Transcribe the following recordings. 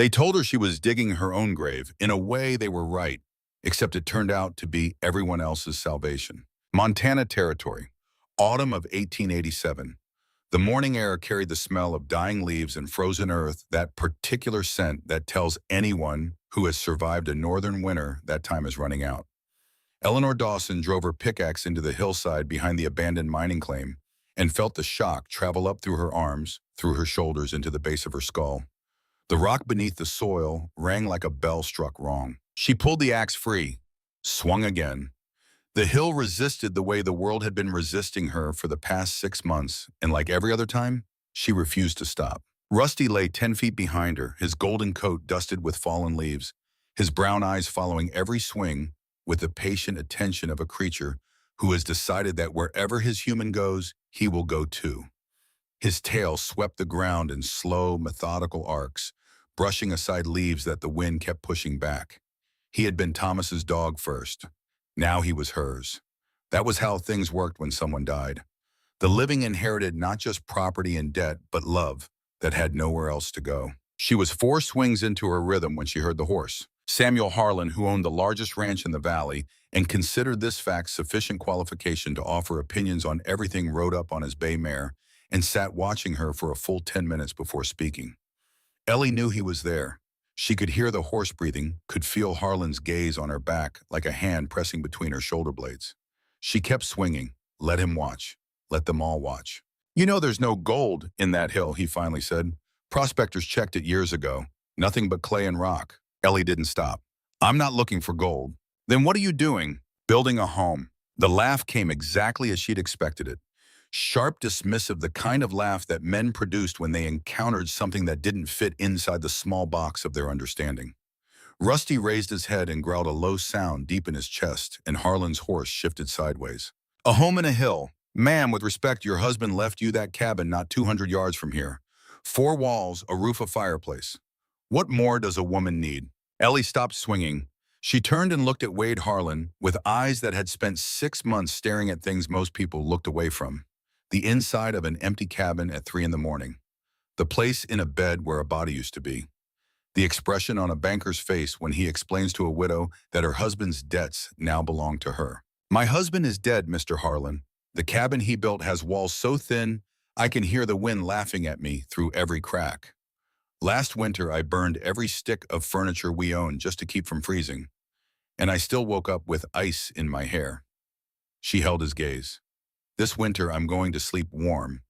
They told her she was digging her own grave. In a way, they were right, except it turned out to be everyone else's salvation. Montana Territory, autumn of 1887. The morning air carried the smell of dying leaves and frozen earth, that particular scent that tells anyone who has survived a northern winter that time is running out. Eleanor Dawson drove her pickaxe into the hillside behind the abandoned mining claim and felt the shock travel up through her arms, through her shoulders, into the base of her skull. The rock beneath the soil rang like a bell struck wrong. She pulled the axe free, swung again. The hill resisted the way the world had been resisting her for the past 6 months, and like every other time, she refused to stop. Rusty lay 10 feet behind her, his golden coat dusted with fallen leaves, his brown eyes following every swing with the patient attention of a creature who has decided that wherever his human goes, he will go too. His tail swept the ground in slow, methodical arcs, brushing aside leaves that the wind kept pushing back. He had been Thomas's dog first. Now he was hers. That was how things worked when someone died. The living inherited not just property and debt, but love that had nowhere else to go. She was 4 swings into her rhythm when she heard the horse. Samuel Harlan, who owned the largest ranch in the valley and considered this fact sufficient qualification to offer opinions on everything, rode up on his bay mare and sat watching her for a full 10 minutes before speaking. Ellie knew he was there. She could hear the horse breathing, could feel Harlan's gaze on her back like a hand pressing between her shoulder blades. She kept swinging. Let him watch. Let them all watch. "You know there's no gold in that hill," he finally said. "Prospectors checked it years ago. Nothing but clay and rock." Ellie didn't stop. "I'm not looking for gold." "Then what are you doing?" "Building a home." The laugh came exactly as she'd expected it. Sharp, dismissive, the kind of laugh that men produced when they encountered something that didn't fit inside the small box of their understanding. Rusty raised his head and growled a low sound deep in his chest, and Harlan's horse shifted sideways. "A home in a hill. Ma'am, with respect, your husband left you that cabin not 200 yards from here. 4 walls, a roof, a fireplace. What more does a woman need?" Ellie stopped swinging. She turned and looked at Wade Harlan with eyes that had spent 6 months staring at things most people looked away from. The inside of an empty cabin at 3 in the morning. The place in a bed where a body used to be. The expression on a banker's face when he explains to a widow that her husband's debts now belong to her. "My husband is dead, Mr. Harlan. The cabin he built has walls so thin I can hear the wind laughing at me through every crack. Last winter I burned every stick of furniture we owned just to keep from freezing, and I still woke up with ice in my hair." She held his gaze. "This winter I'm going to sleep warm,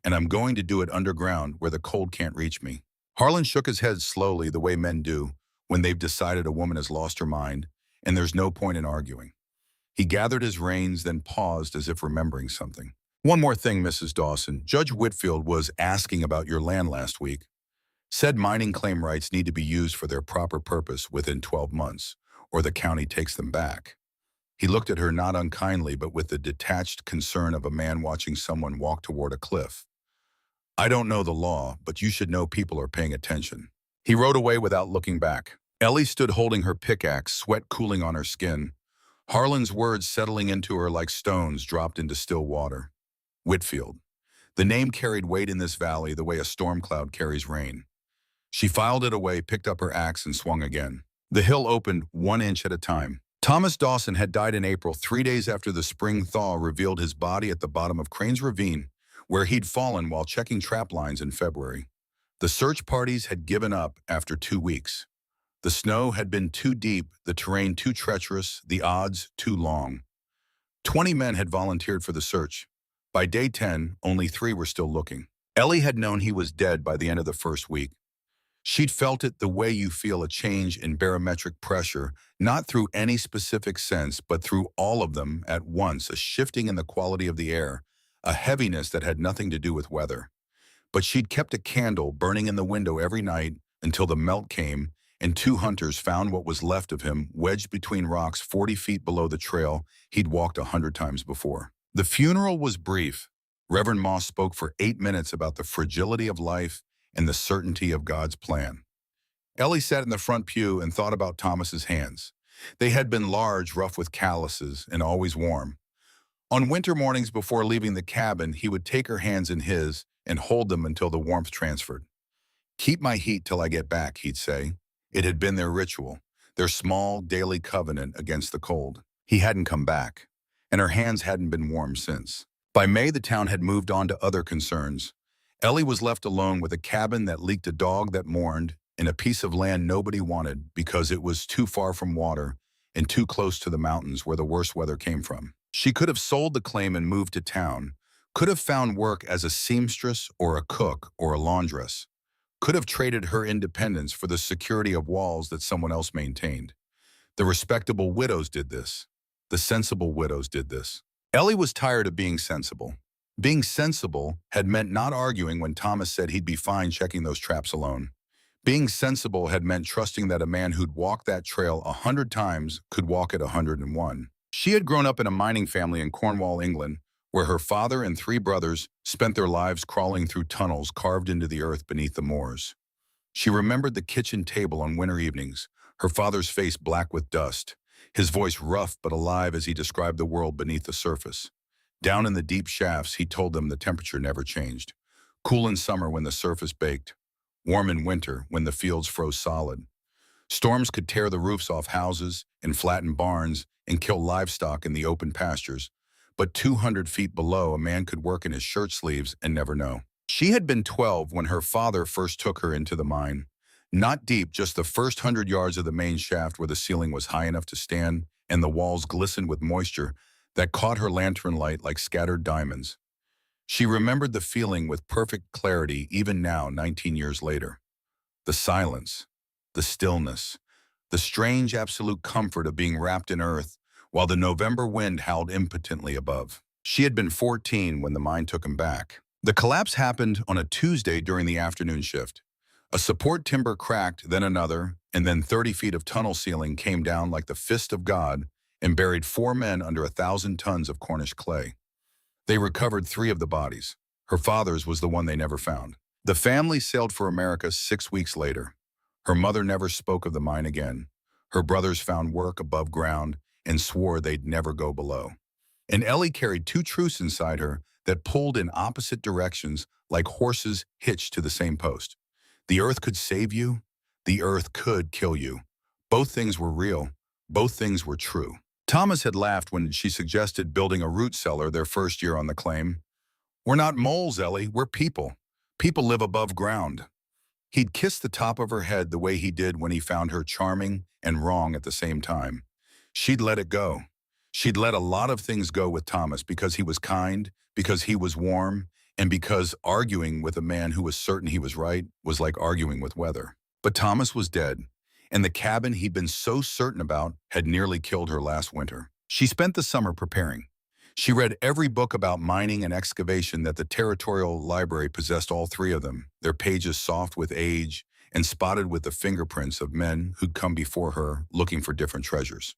and I'm going to do it underground where the cold can't reach me." Harlan shook his head slowly, the way men do when they've decided a woman has lost her mind, and there's no point in arguing. He gathered his reins, then paused as if remembering something. "One more thing, Mrs. Dawson. Judge Whitfield was asking about your land last week. Said mining claim rights need to be used for their proper purpose within 12 months, or the county takes them back." He looked at her not unkindly, but with the detached concern of a man watching someone walk toward a cliff. "I don't know the law, but you should know people are paying attention." He rode away without looking back. Ellie stood holding her pickaxe, sweat cooling on her skin. Harlan's words settling into her like stones dropped into still water. Whitfield. The name carried weight in this valley the way a storm cloud carries rain. She filed it away, picked up her axe, and swung again. The hill opened 1 inch at a time. Thomas Dawson had died in April, 3 days after the spring thaw revealed his body at the bottom of Crane's Ravine, where he'd fallen while checking trap lines in February. The search parties had given up after 2 weeks. The snow had been too deep, the terrain too treacherous, the odds too long. 20 men had volunteered for the search. By day 10, only 3 were still looking. Ellie had known he was dead by the end of the first week. She'd felt it the way you feel a change in barometric pressure, not through any specific sense, but through all of them at once, a shifting in the quality of the air, a heaviness that had nothing to do with weather. But she'd kept a candle burning in the window every night until the melt came, and 2 hunters found what was left of him wedged between rocks 40 feet below the trail he'd walked 100 times before. The funeral was brief. Reverend Moss spoke for 8 minutes about the fragility of life and the certainty of God's plan. Ellie sat in the front pew and thought about Thomas's hands. They had been large, rough with calluses, and always warm. On winter mornings before leaving the cabin, he would take her hands in his and hold them until the warmth transferred. Keep my heat till I get back, he'd say. It had been their ritual, their small daily covenant against the cold. He hadn't come back, and her hands hadn't been warm since. By May, the town had moved on to other concerns. Ellie was left alone with a cabin that leaked a dog that mourned and a piece of land nobody wanted because it was too far from water and too close to the mountains where the worst weather came from. She could have sold the claim and moved to town, could have found work as a seamstress or a cook or a laundress, could have traded her independence for the security of walls that someone else maintained. The respectable widows did this. The sensible widows did this. Ellie was tired of being sensible. Being sensible had meant not arguing when Thomas said he'd be fine checking those traps alone. Being sensible had meant trusting that a man who'd walked that trail 100 times could walk it 101. She had grown up in a mining family in Cornwall, England, where her father and 3 brothers spent their lives crawling through tunnels carved into the earth beneath the moors. She remembered the kitchen table on winter evenings, her father's face black with dust, his voice rough but alive as he described the world beneath the surface. Down in the deep shafts, he told them the temperature never changed. Cool in summer when the surface baked, warm in winter when the fields froze solid. Storms could tear the roofs off houses and flatten barns and kill livestock in the open pastures, but 200 feet below, a man could work in his shirt sleeves and never know. She had been 12 when her father first took her into the mine. Not deep, just the first 100 yards of the main shaft where the ceiling was high enough to stand and the walls glistened with moisture that caught her lantern light like scattered diamonds. She remembered the feeling with perfect clarity even now, 19 years later. The silence, the stillness, the strange absolute comfort of being wrapped in earth while the November wind howled impotently above. She had been 14 when the mine took him back. The collapse happened on a Tuesday during the afternoon shift. A support timber cracked, then another, and then 30 feet of tunnel ceiling came down like the fist of God and buried 4 men under 1,000 tons of Cornish clay. They recovered 3 of the bodies. Her father's was the one they never found. The family sailed for America 6 weeks later. Her mother never spoke of the mine again. Her brothers found work above ground and swore they'd never go below. And Ellie carried 2 truths inside her that pulled in opposite directions like horses hitched to the same post. The earth could save you. The earth could kill you. Both things were real. Both things were true. Thomas had laughed when she suggested building a root cellar their first year on the claim. "We're not moles, Ellie. We're people. People live above ground." He'd kissed the top of her head the way he did when he found her charming and wrong at the same time. She'd let it go. She'd let a lot of things go with Thomas because he was kind, because he was warm, and because arguing with a man who was certain he was right was like arguing with weather. But Thomas was dead, and the cabin he'd been so certain about had nearly killed her last winter. She spent the summer preparing. She read every book about mining and excavation that the Territorial Library possessed, all 3 of them, their pages soft with age and spotted with the fingerprints of men who'd come before her looking for different treasures.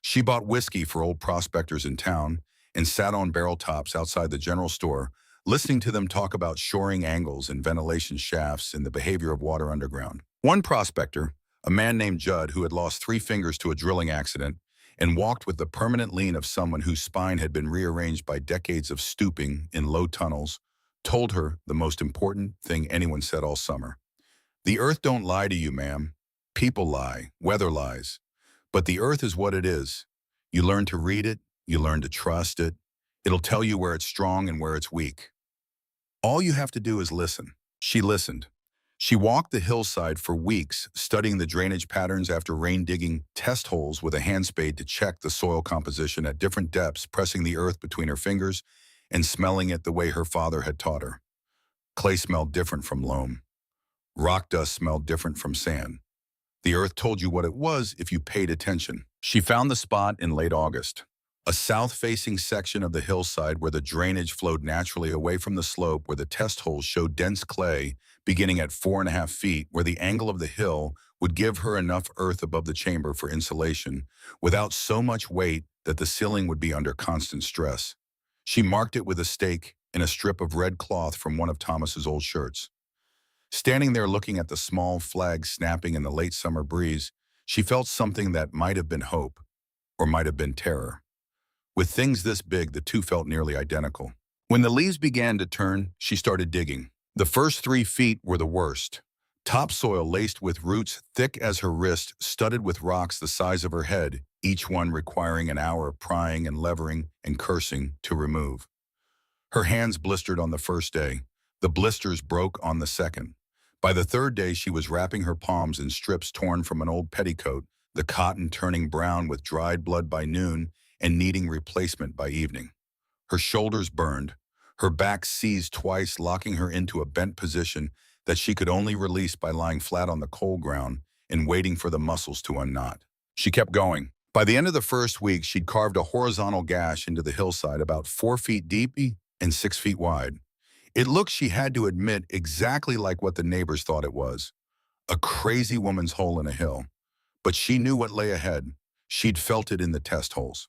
She bought whiskey for old prospectors in town and sat on barrel tops outside the general store, listening to them talk about shoring angles and ventilation shafts and the behavior of water underground. One prospector, a man named Judd who had lost 3 fingers to a drilling accident and walked with the permanent lean of someone whose spine had been rearranged by decades of stooping in low tunnels, told her the most important thing anyone said all summer. "The earth don't lie to you, ma'am. People lie, weather lies. But the earth is what it is. You learn to read it, you learn to trust it. It'll tell you where it's strong and where it's weak. All you have to do is listen." She listened. She walked the hillside for weeks, studying the drainage patterns after rain, digging test holes with a hand spade to check the soil composition at different depths, pressing the earth between her fingers and smelling it the way her father had taught her. Clay smelled different from loam. Rock dust smelled different from sand. The earth told you what it was if you paid attention. She found the spot in late August, a south-facing section of the hillside where the drainage flowed naturally away from the slope, where the test holes showed dense clay beginning at 4.5 feet, where the angle of the hill would give her enough earth above the chamber for insulation without so much weight that the ceiling would be under constant stress. She marked it with a stake and a strip of red cloth from one of Thomas's old shirts. Standing there looking at the small flag snapping in the late summer breeze, she felt something that might have been hope, or might have been terror. With things this big, the 2 felt nearly identical. When the leaves began to turn, she started digging. The first 3 feet were the worst. Topsoil laced with roots thick as her wrist, studded with rocks the size of her head, each one requiring an hour of prying and levering and cursing to remove. Her hands blistered on the first day. The blisters broke on the second. By the third day, she was wrapping her palms in strips torn from an old petticoat, the cotton turning brown with dried blood by noon and needing replacement by evening. Her shoulders burned, her back seized twice, locking her into a bent position that she could only release by lying flat on the cold ground and waiting for the muscles to unknot. She kept going. By the end of the first week, she'd carved a horizontal gash into the hillside about 4 feet deep and 6 feet wide. It looked, she had to admit, exactly like what the neighbors thought it was. A crazy woman's hole in a hill. But she knew what lay ahead. She'd felt it in the test holes.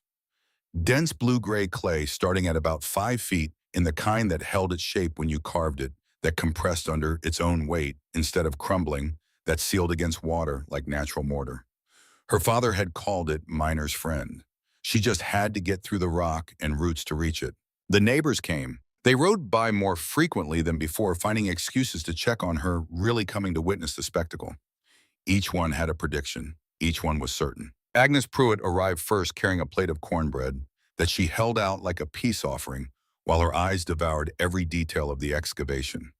Dense blue-gray clay starting at about 5 feet, in the kind that held its shape when you carved it, that compressed under its own weight instead of crumbling, that sealed against water like natural mortar. Her father had called it miner's friend. She just had to get through the rock and roots to reach it. The neighbors came. They rode by more frequently than before, finding excuses to check on her, really coming to witness the spectacle. Each one had a prediction. Each one was certain. Agnes Pruitt arrived first carrying a plate of cornbread that she held out like a peace offering while her eyes devoured every detail of the excavation.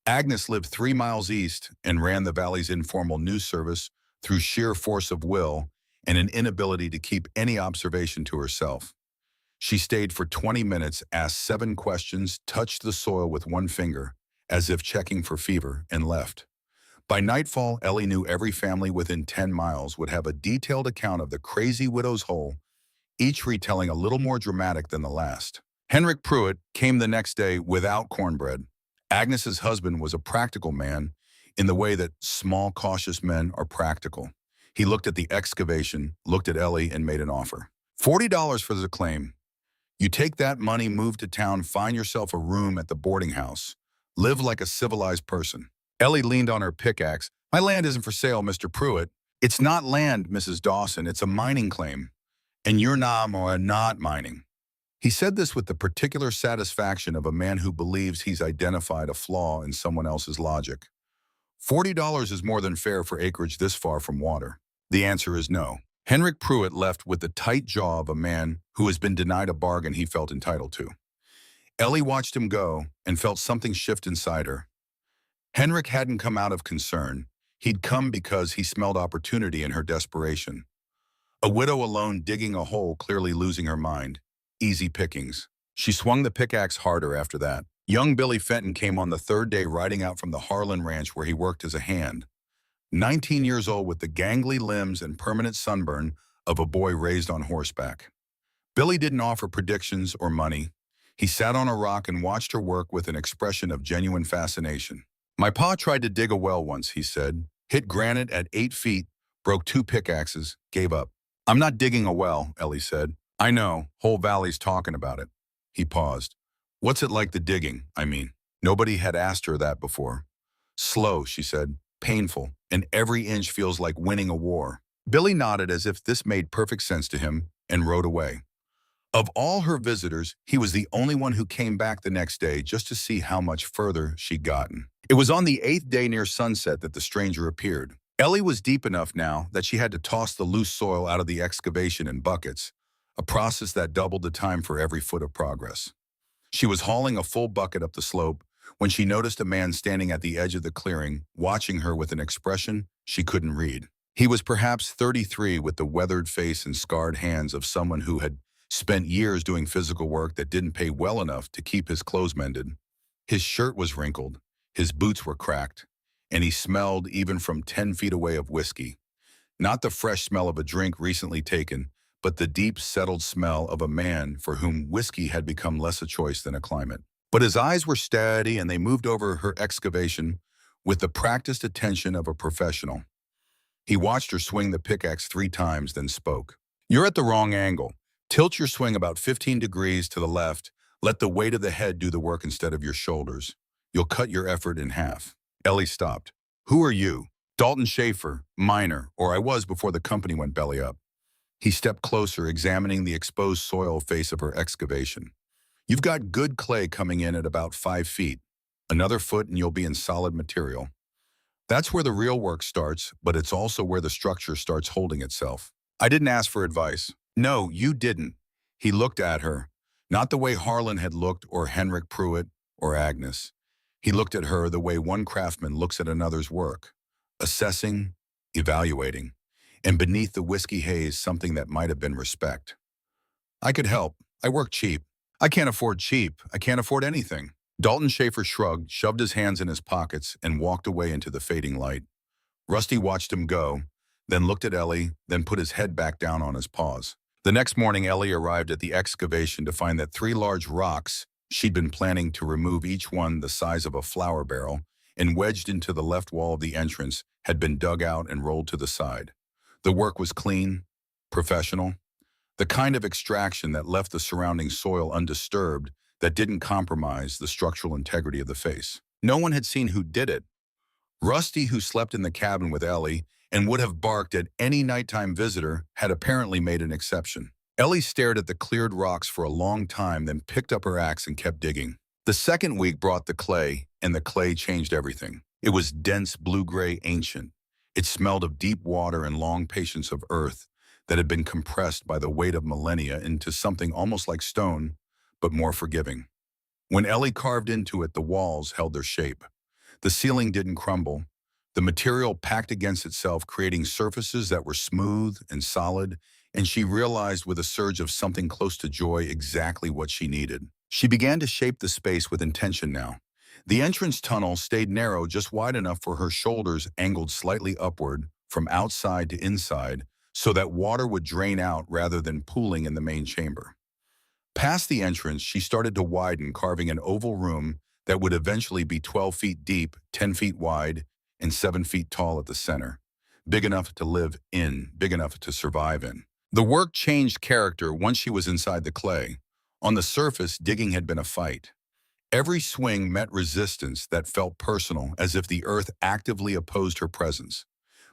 Agnes lived 3 miles east and ran the valley's informal news service through sheer force of will and an inability to keep any observation to herself. She stayed for 20 minutes, asked 7 questions, touched the soil with one finger, as if checking for fever, and left. By nightfall, Ellie knew every family within 10 miles would have a detailed account of the crazy widow's hole, each retelling a little more dramatic than the last. Henrik Pruitt came the next day without cornbread. Agnes's husband was a practical man in the way that small, cautious men are practical. He looked at the excavation, looked at Ellie, and made an offer. $40 for the claim. You take that money, move to town, find yourself a room at the boarding house. Live like a civilized person. Ellie leaned on her pickaxe. My land isn't for sale, Mr. Pruitt. It's not land, Mrs. Dawson. It's a mining claim. And you're not mining. He said this with the particular satisfaction of a man who believes he's identified a flaw in someone else's logic. $40 is more than fair for acreage this far from water. The answer is no. Henrik Pruitt left with the tight jaw of a man who has been denied a bargain he felt entitled to. Ellie watched him go and felt something shift inside her. Henrik hadn't come out of concern. He'd come because he smelled opportunity in her desperation. A widow alone digging a hole, clearly losing her mind. Easy pickings. She swung the pickaxe harder after that. Young Billy Fenton came on the third day riding out from the Harlan Ranch where he worked as a hand. 19 years old with the gangly limbs and permanent sunburn of a boy raised on horseback. Billy didn't offer predictions or money. He sat on a rock and watched her work with an expression of genuine fascination. My pa tried to dig a well once, he said. Hit granite at 8 feet, broke 2 pickaxes, gave up. I'm not digging a well, Ellie said. I know, whole valley's talking about it. He paused. What's it like, the digging, I mean? Nobody had asked her that before. Slow, she said, painful, and every inch feels like winning a war. Billy nodded as if this made perfect sense to him and rode away. Of all her visitors, he was the only one who came back the next day just to see how much further she'd gotten. It was on the 8th day near sunset that the stranger appeared. Ellie was deep enough now that she had to toss the loose soil out of the excavation in buckets, a process that doubled the time for every foot of progress. She was hauling a full bucket up the slope when she noticed a man standing at the edge of the clearing, watching her with an expression she couldn't read. He was perhaps 33, with the weathered face and scarred hands of someone who had spent years doing physical work that didn't pay well enough to keep his clothes mended. His shirt was wrinkled, his boots were cracked, and he smelled, even from 10 feet away, of whiskey. Not the fresh smell of a drink recently taken, but the deep, settled smell of a man for whom whiskey had become less a choice than a climate. But his eyes were steady, and they moved over her excavation with the practiced attention of a professional. He watched her swing the pickaxe 3 times, then spoke. You're at the wrong angle. Tilt your swing about 15 degrees to the left. Let the weight of the head do the work instead of your shoulders. You'll cut your effort in half. Ellie stopped. Who are you? Dalton Schaefer, miner, or I was before the company went belly up. He stepped closer, examining the exposed soil face of her excavation. You've got good clay coming in at about 5 feet. Another foot and you'll be in solid material. That's where the real work starts, but it's also where the structure starts holding itself. I didn't ask for advice. No, you didn't. He looked at her, not the way Harlan had looked or Henrik Pruitt or Agnes. He looked at her the way one craftsman looks at another's work, assessing, evaluating, and beneath the whiskey haze something that might have been respect. I could help. I work cheap. I can't afford cheap. I can't afford anything. Dalton Schaefer shrugged, shoved his hands in his pockets, and walked away into the fading light. Rusty watched him go, then looked at Ellie, then put his head back down on his paws. The next morning, Ellie arrived at the excavation to find that 3 large rocks she'd been planning to remove, each one the size of a flour barrel, and wedged into the left wall of the entrance, had been dug out and rolled to the side. The work was clean, professional, the kind of extraction that left the surrounding soil undisturbed, that didn't compromise the structural integrity of the face. No one had seen who did it. Rusty, who slept in the cabin with Ellie and would have barked at any nighttime visitor, had apparently made an exception. Ellie stared at the cleared rocks for a long time, then picked up her axe and kept digging. The second week brought the clay, and the clay changed everything. It was dense, blue-gray, ancient. It smelled of deep water and long patience of earth that had been compressed by the weight of millennia into something almost like stone, but more forgiving. When Ellie carved into it, the walls held their shape. The ceiling didn't crumble. The material packed against itself, creating surfaces that were smooth and solid, and she realized with a surge of something close to joy exactly what she needed. She began to shape the space with intention now. The entrance tunnel stayed narrow, just wide enough for her shoulders angled slightly upward from outside to inside, so that water would drain out rather than pooling in the main chamber. Past the entrance, she started to widen, carving an oval room that would eventually be 12 feet deep, 10 feet wide, and 7 feet tall at the center. Big enough to live in, big enough to survive in. The work changed character once she was inside the clay. On the surface, digging had been a fight. Every swing met resistance that felt personal, as if the earth actively opposed her presence.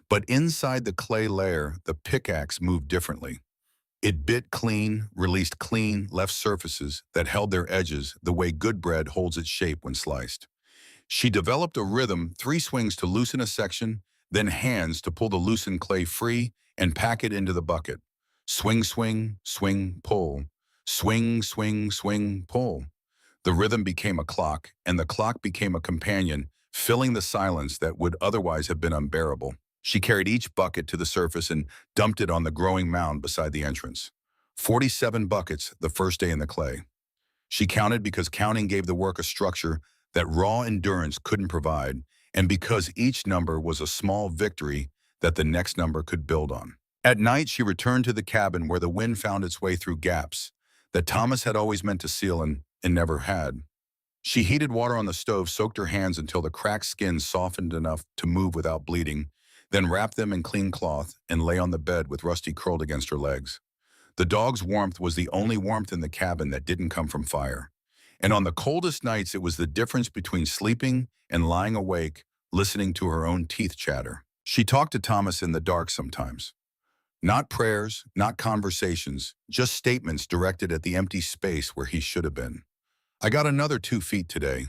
But inside the clay layer, the pickaxe moved differently. It bit clean, released clean, left surfaces that held their edges the way good bread holds its shape when sliced. She developed a rhythm, 3 swings to loosen a section, then hands to pull the loosened clay free and pack it into the bucket. Swing, swing, swing, pull. Swing, swing, swing, pull. The rhythm became a clock, and the clock became a companion, filling the silence that would otherwise have been unbearable. She carried each bucket to the surface and dumped it on the growing mound beside the entrance. 47 buckets the first day in the clay. She counted because counting gave the work a structure that raw endurance couldn't provide, and because each number was a small victory that the next number could build on. At night, she returned to the cabin where the wind found its way through gaps that Thomas had always meant to seal and never had. She heated water on the stove, soaked her hands until the cracked skin softened enough to move without bleeding, then wrapped them in clean cloth and lay on the bed with Rusty curled against her legs. The dog's warmth was the only warmth in the cabin that didn't come from fire. And on the coldest nights, it was the difference between sleeping and lying awake, listening to her own teeth chatter. She talked to Thomas in the dark sometimes. Not prayers, not conversations, just statements directed at the empty space where he should have been. I got another 2 feet today.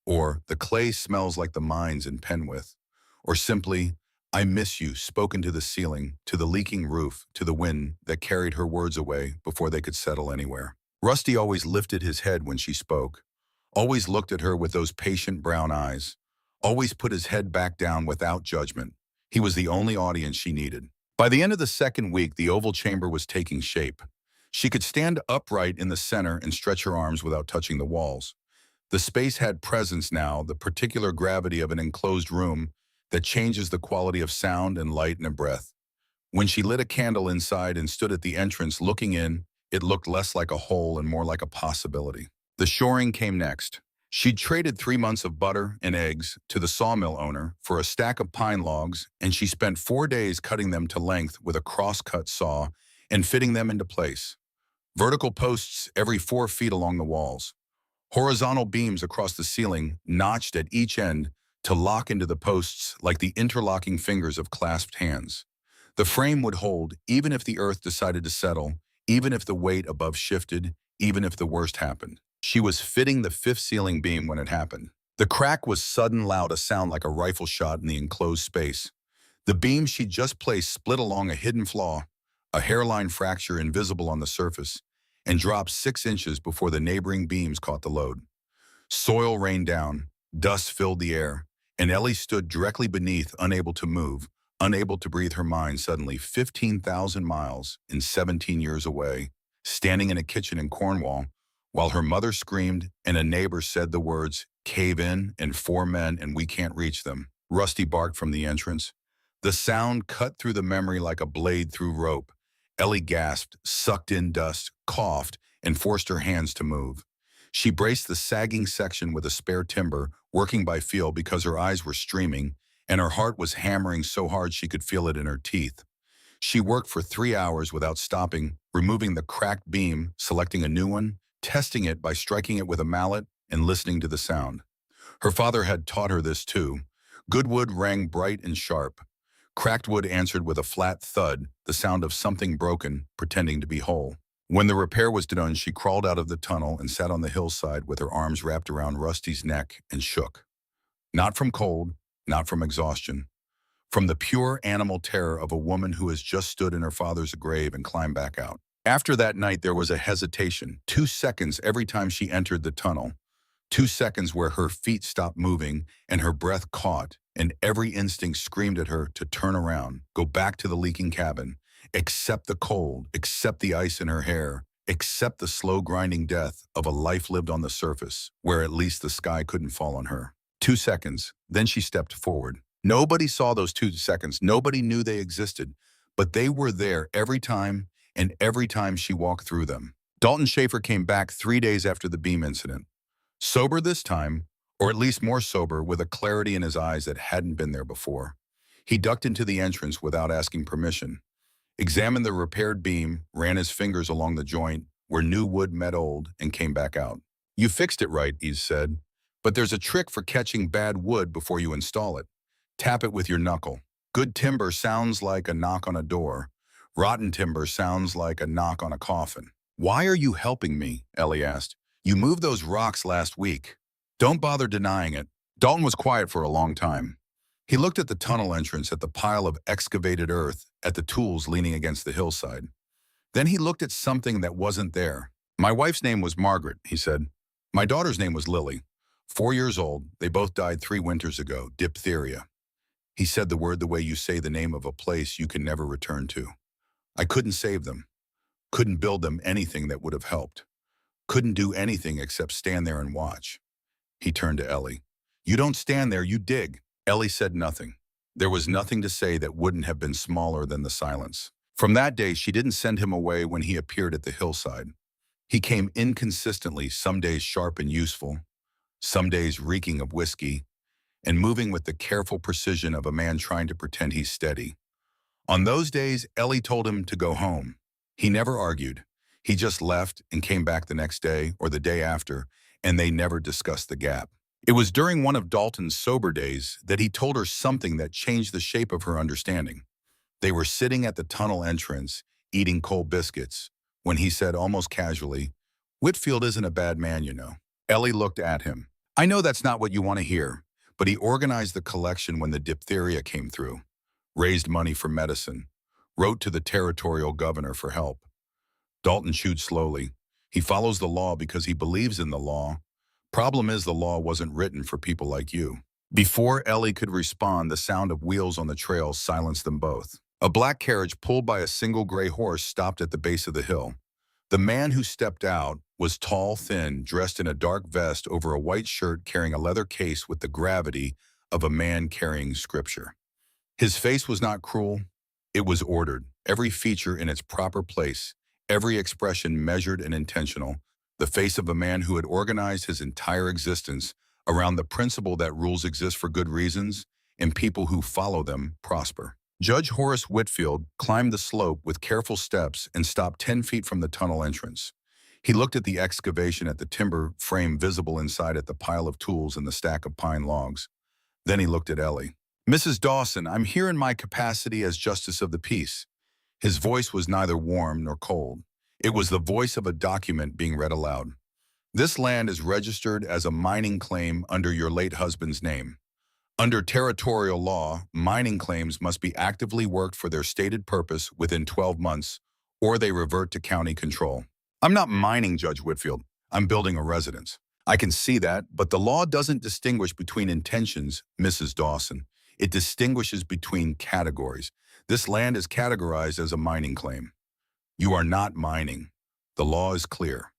Or, the clay smells like the mines in Penwith. Or simply, I miss you, spoken to the ceiling, to the leaking roof, to the wind that carried her words away before they could settle anywhere. Rusty always lifted his head when she spoke, always looked at her with those patient brown eyes, always put his head back down without judgment. He was the only audience she needed. By the end of the second week, the oval chamber was taking shape. She could stand upright in the center and stretch her arms without touching the walls. The space had presence now, the particular gravity of an enclosed room that changes the quality of sound and light in a breath. When she lit a candle inside and stood at the entrance looking in, it looked less like a hole and more like a possibility. The shoring came next. She'd traded 3 months of butter and eggs to the sawmill owner for a stack of pine logs, and she spent 4 days cutting them to length with a cross-cut saw and fitting them into place. Vertical posts every 4 feet along the walls. Horizontal beams across the ceiling, notched at each end to lock into the posts like the interlocking fingers of clasped hands. The frame would hold even if the earth decided to settle, even if the weight above shifted, even if the worst happened. She was fitting the 5th ceiling beam when it happened. The crack was sudden, loud, a sound like a rifle shot in the enclosed space. The beam she'd just placed split along a hidden flaw, a hairline fracture invisible on the surface, and dropped 6 inches before the neighboring beams caught the load. Soil rained down, dust filled the air, and Ellie stood directly beneath, unable to move, unable to breathe. Her mind suddenly 15,000 miles and 17 years away, standing in a kitchen in Cornwall, while her mother screamed and a neighbor said the words, "Cave in," and 4 men and we can't reach them. Rusty barked from the entrance. The sound cut through the memory like a blade through rope. Ellie gasped, sucked in dust, coughed, and forced her hands to move. She braced the sagging section with a spare timber, working by feel because her eyes were streaming, and her heart was hammering so hard she could feel it in her teeth. She worked for 3 hours without stopping, removing the cracked beam, selecting a new one, testing it by striking it with a mallet, and listening to the sound. Her father had taught her this too. Good wood rang bright and sharp. Cracked wood answered with a flat thud, the sound of something broken, pretending to be whole. When the repair was done, she crawled out of the tunnel and sat on the hillside with her arms wrapped around Rusty's neck and shook. Not from cold, not from exhaustion, from the pure animal terror of a woman who has just stood in her father's grave and climbed back out. After that night, there was a hesitation, 2 seconds every time she entered the tunnel, 2 seconds where her feet stopped moving and her breath caught, and every instinct screamed at her to turn around, go back to the leaking cabin, accept the cold, accept the ice in her hair, accept the slow grinding death of a life lived on the surface, where at least the sky couldn't fall on her. 2 seconds, then she stepped forward. Nobody saw those 2 seconds, nobody knew they existed, but they were there every time, and every time she walked through them. Dalton Schaefer came back 3 days after the beam incident. Sober this time, or at least more sober, with a clarity in his eyes that hadn't been there before. He ducked into the entrance without asking permission, examined the repaired beam, ran his fingers along the joint where new wood met old, and came back out. "You fixed it right," he said, "but there's a trick for catching bad wood before you install it. Tap it with your knuckle. Good timber sounds like a knock on a door. Rotten timber sounds like a knock on a coffin." "Why are you helping me?" Ellie asked. "You moved those rocks last week." "Don't bother denying it." Dalton was quiet for a long time. He looked at the tunnel entrance, at the pile of excavated earth, at the tools leaning against the hillside. Then he looked at something that wasn't there. "My wife's name was Margaret," he said. "My daughter's name was Lily. 4 years old. They both died 3 winters ago, diphtheria." He said the word the way you say the name of a place you can never return to. "I couldn't save them. Couldn't build them anything that would have helped. Couldn't do anything except stand there and watch." He turned to Ellie. "You don't stand there, you dig." Ellie said nothing. There was nothing to say that wouldn't have been smaller than the silence. From that day, she didn't send him away when he appeared at the hillside. He came inconsistently, some days sharp and useful, some days reeking of whiskey, and moving with the careful precision of a man trying to pretend he's steady. On those days, Ellie told him to go home. He never argued. He just left and came back the next day or the day after, and they never discussed the gap. It was during one of Dalton's sober days that he told her something that changed the shape of her understanding. They were sitting at the tunnel entrance, eating cold biscuits, when he said almost casually, "Whitfield isn't a bad man, you know." Ellie looked at him. "I know that's not what you want to hear, but he organized the collection when the diphtheria came through, raised money for medicine, wrote to the territorial governor for help." Dalton chewed slowly. "He follows the law because he believes in the law. Problem is the law wasn't written for people like you." Before Ellie could respond, the sound of wheels on the trail silenced them both. A black carriage pulled by a single gray horse stopped at the base of the hill. The man who stepped out was tall, thin, dressed in a dark vest over a white shirt, carrying a leather case with the gravity of a man carrying scripture. His face was not cruel. It was ordered, every feature in its proper place, every expression measured and intentional, the face of a man who had organized his entire existence around the principle that rules exist for good reasons and people who follow them prosper. Judge Horace Whitfield climbed the slope with careful steps and stopped 10 feet from the tunnel entrance. He looked at the excavation, at the timber frame visible inside, at the pile of tools and the stack of pine logs. Then he looked at Ellie. "Mrs. Dawson, I'm here in my capacity as Justice of the Peace." His voice was neither warm nor cold. It was the voice of a document being read aloud. This land is registered as a mining claim under your late husband's name. Under territorial law, mining claims must be actively worked for their stated purpose within 12 months, or they revert to county control. I'm not mining, Judge Whitfield. I'm building a residence. I can see that, but the law doesn't distinguish between intentions, Mrs. Dawson. It distinguishes between categories. This land is categorized as a mining claim. You are not mining. The law is clear.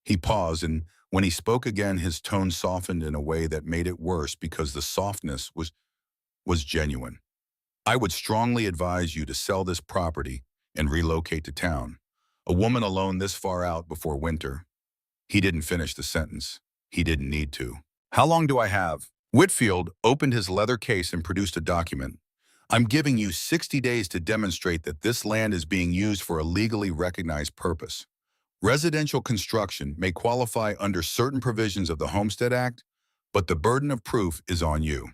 He paused, and when he spoke again, his tone softened in a way that made it worse because the softness was genuine. I would strongly advise you to sell this property and relocate to town. A woman alone this far out before winter. He didn't finish the sentence. He didn't need to. How long do I have? Whitfield opened his leather case and produced a document. I'm giving you 60 days to demonstrate that this land is being used for a legally recognized purpose. Residential construction may qualify under certain provisions of the Homestead Act, but the burden of proof is on you.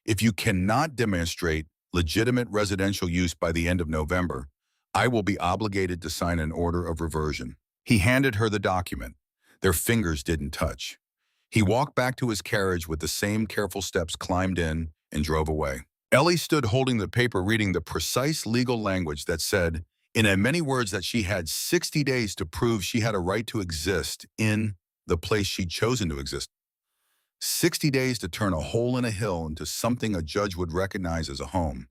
If you cannot demonstrate legitimate residential use by the end of November, I will be obligated to sign an order of reversion. He handed her the document. Their fingers didn't touch. He walked back to his carriage with the same careful steps, climbed in, and drove away. Ellie stood holding the paper, reading the precise legal language that said, in as many words, that she had 60 days to prove she had a right to exist in the place she'd chosen to exist. 60 days to turn a hole in a hill into something a judge would recognize as a home.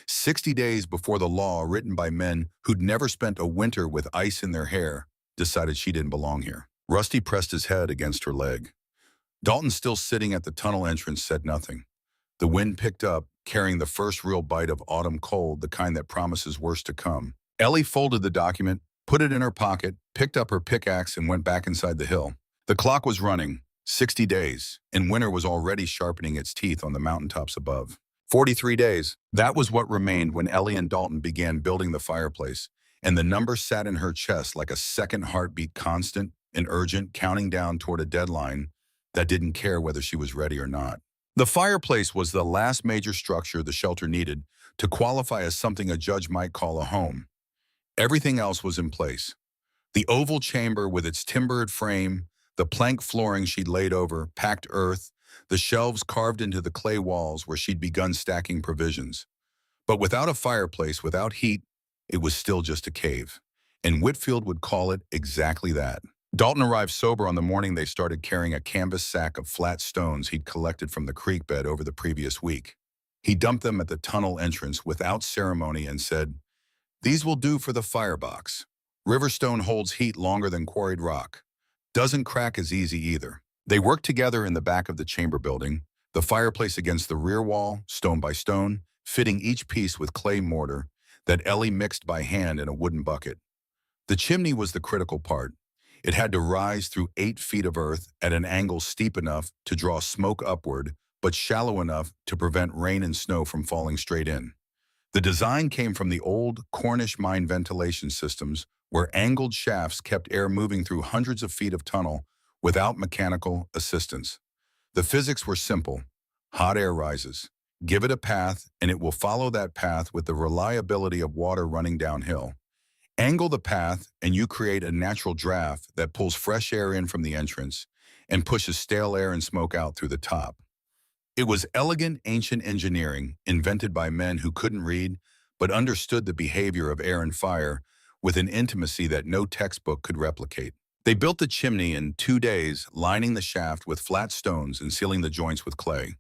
60 days before the law, written by men who'd never spent a winter with ice in their hair, decided she didn't belong here. Rusty pressed his head against her leg. Dalton, still sitting at the tunnel entrance, said nothing. The wind picked up, carrying the first real bite of autumn cold, the kind that promises worse to come. Ellie folded the document, put it in her pocket, picked up her pickaxe, and went back inside the hill. The clock was running, 60 days, and winter was already sharpening its teeth on the mountaintops above. 43 days. That was what remained when Ellie and Dalton began building the fireplace, and the number sat in her chest like a second heartbeat, constant and urgent, counting down toward a deadline that didn't care whether she was ready or not. The fireplace was the last major structure the shelter needed to qualify as something a judge might call a home. Everything else was in place. The oval chamber with its timbered frame, the plank flooring she'd laid over, packed earth, the shelves carved into the clay walls where she'd begun stacking provisions. But without a fireplace, without heat, it was still just a cave. And Whitfield would call it exactly that. Dalton arrived sober on the morning they started, carrying a canvas sack of flat stones he'd collected from the creek bed over the previous week. He dumped them at the tunnel entrance without ceremony and said, "These will do for the firebox. Riverstone holds heat longer than quarried rock. Doesn't crack as easy either." They worked together in the back of the chamber building, the fireplace against the rear wall, stone by stone, fitting each piece with clay mortar that Ellie mixed by hand in a wooden bucket. The chimney was the critical part. It had to rise through 8 feet of earth at an angle steep enough to draw smoke upward, but shallow enough to prevent rain and snow from falling straight in. The design came from the old Cornish mine ventilation systems, where angled shafts kept air moving through hundreds of feet of tunnel without mechanical assistance. The physics were simple. Hot air rises. Give it a path, and it will follow that path with the reliability of water running downhill. Angle the path, and you create a natural draft that pulls fresh air in from the entrance and pushes stale air and smoke out through the top. It was elegant, ancient engineering invented by men who couldn't read but understood the behavior of air and fire with an intimacy that no textbook could replicate. They built the chimney in 2 days, lining the shaft with flat stones and sealing the joints with clay.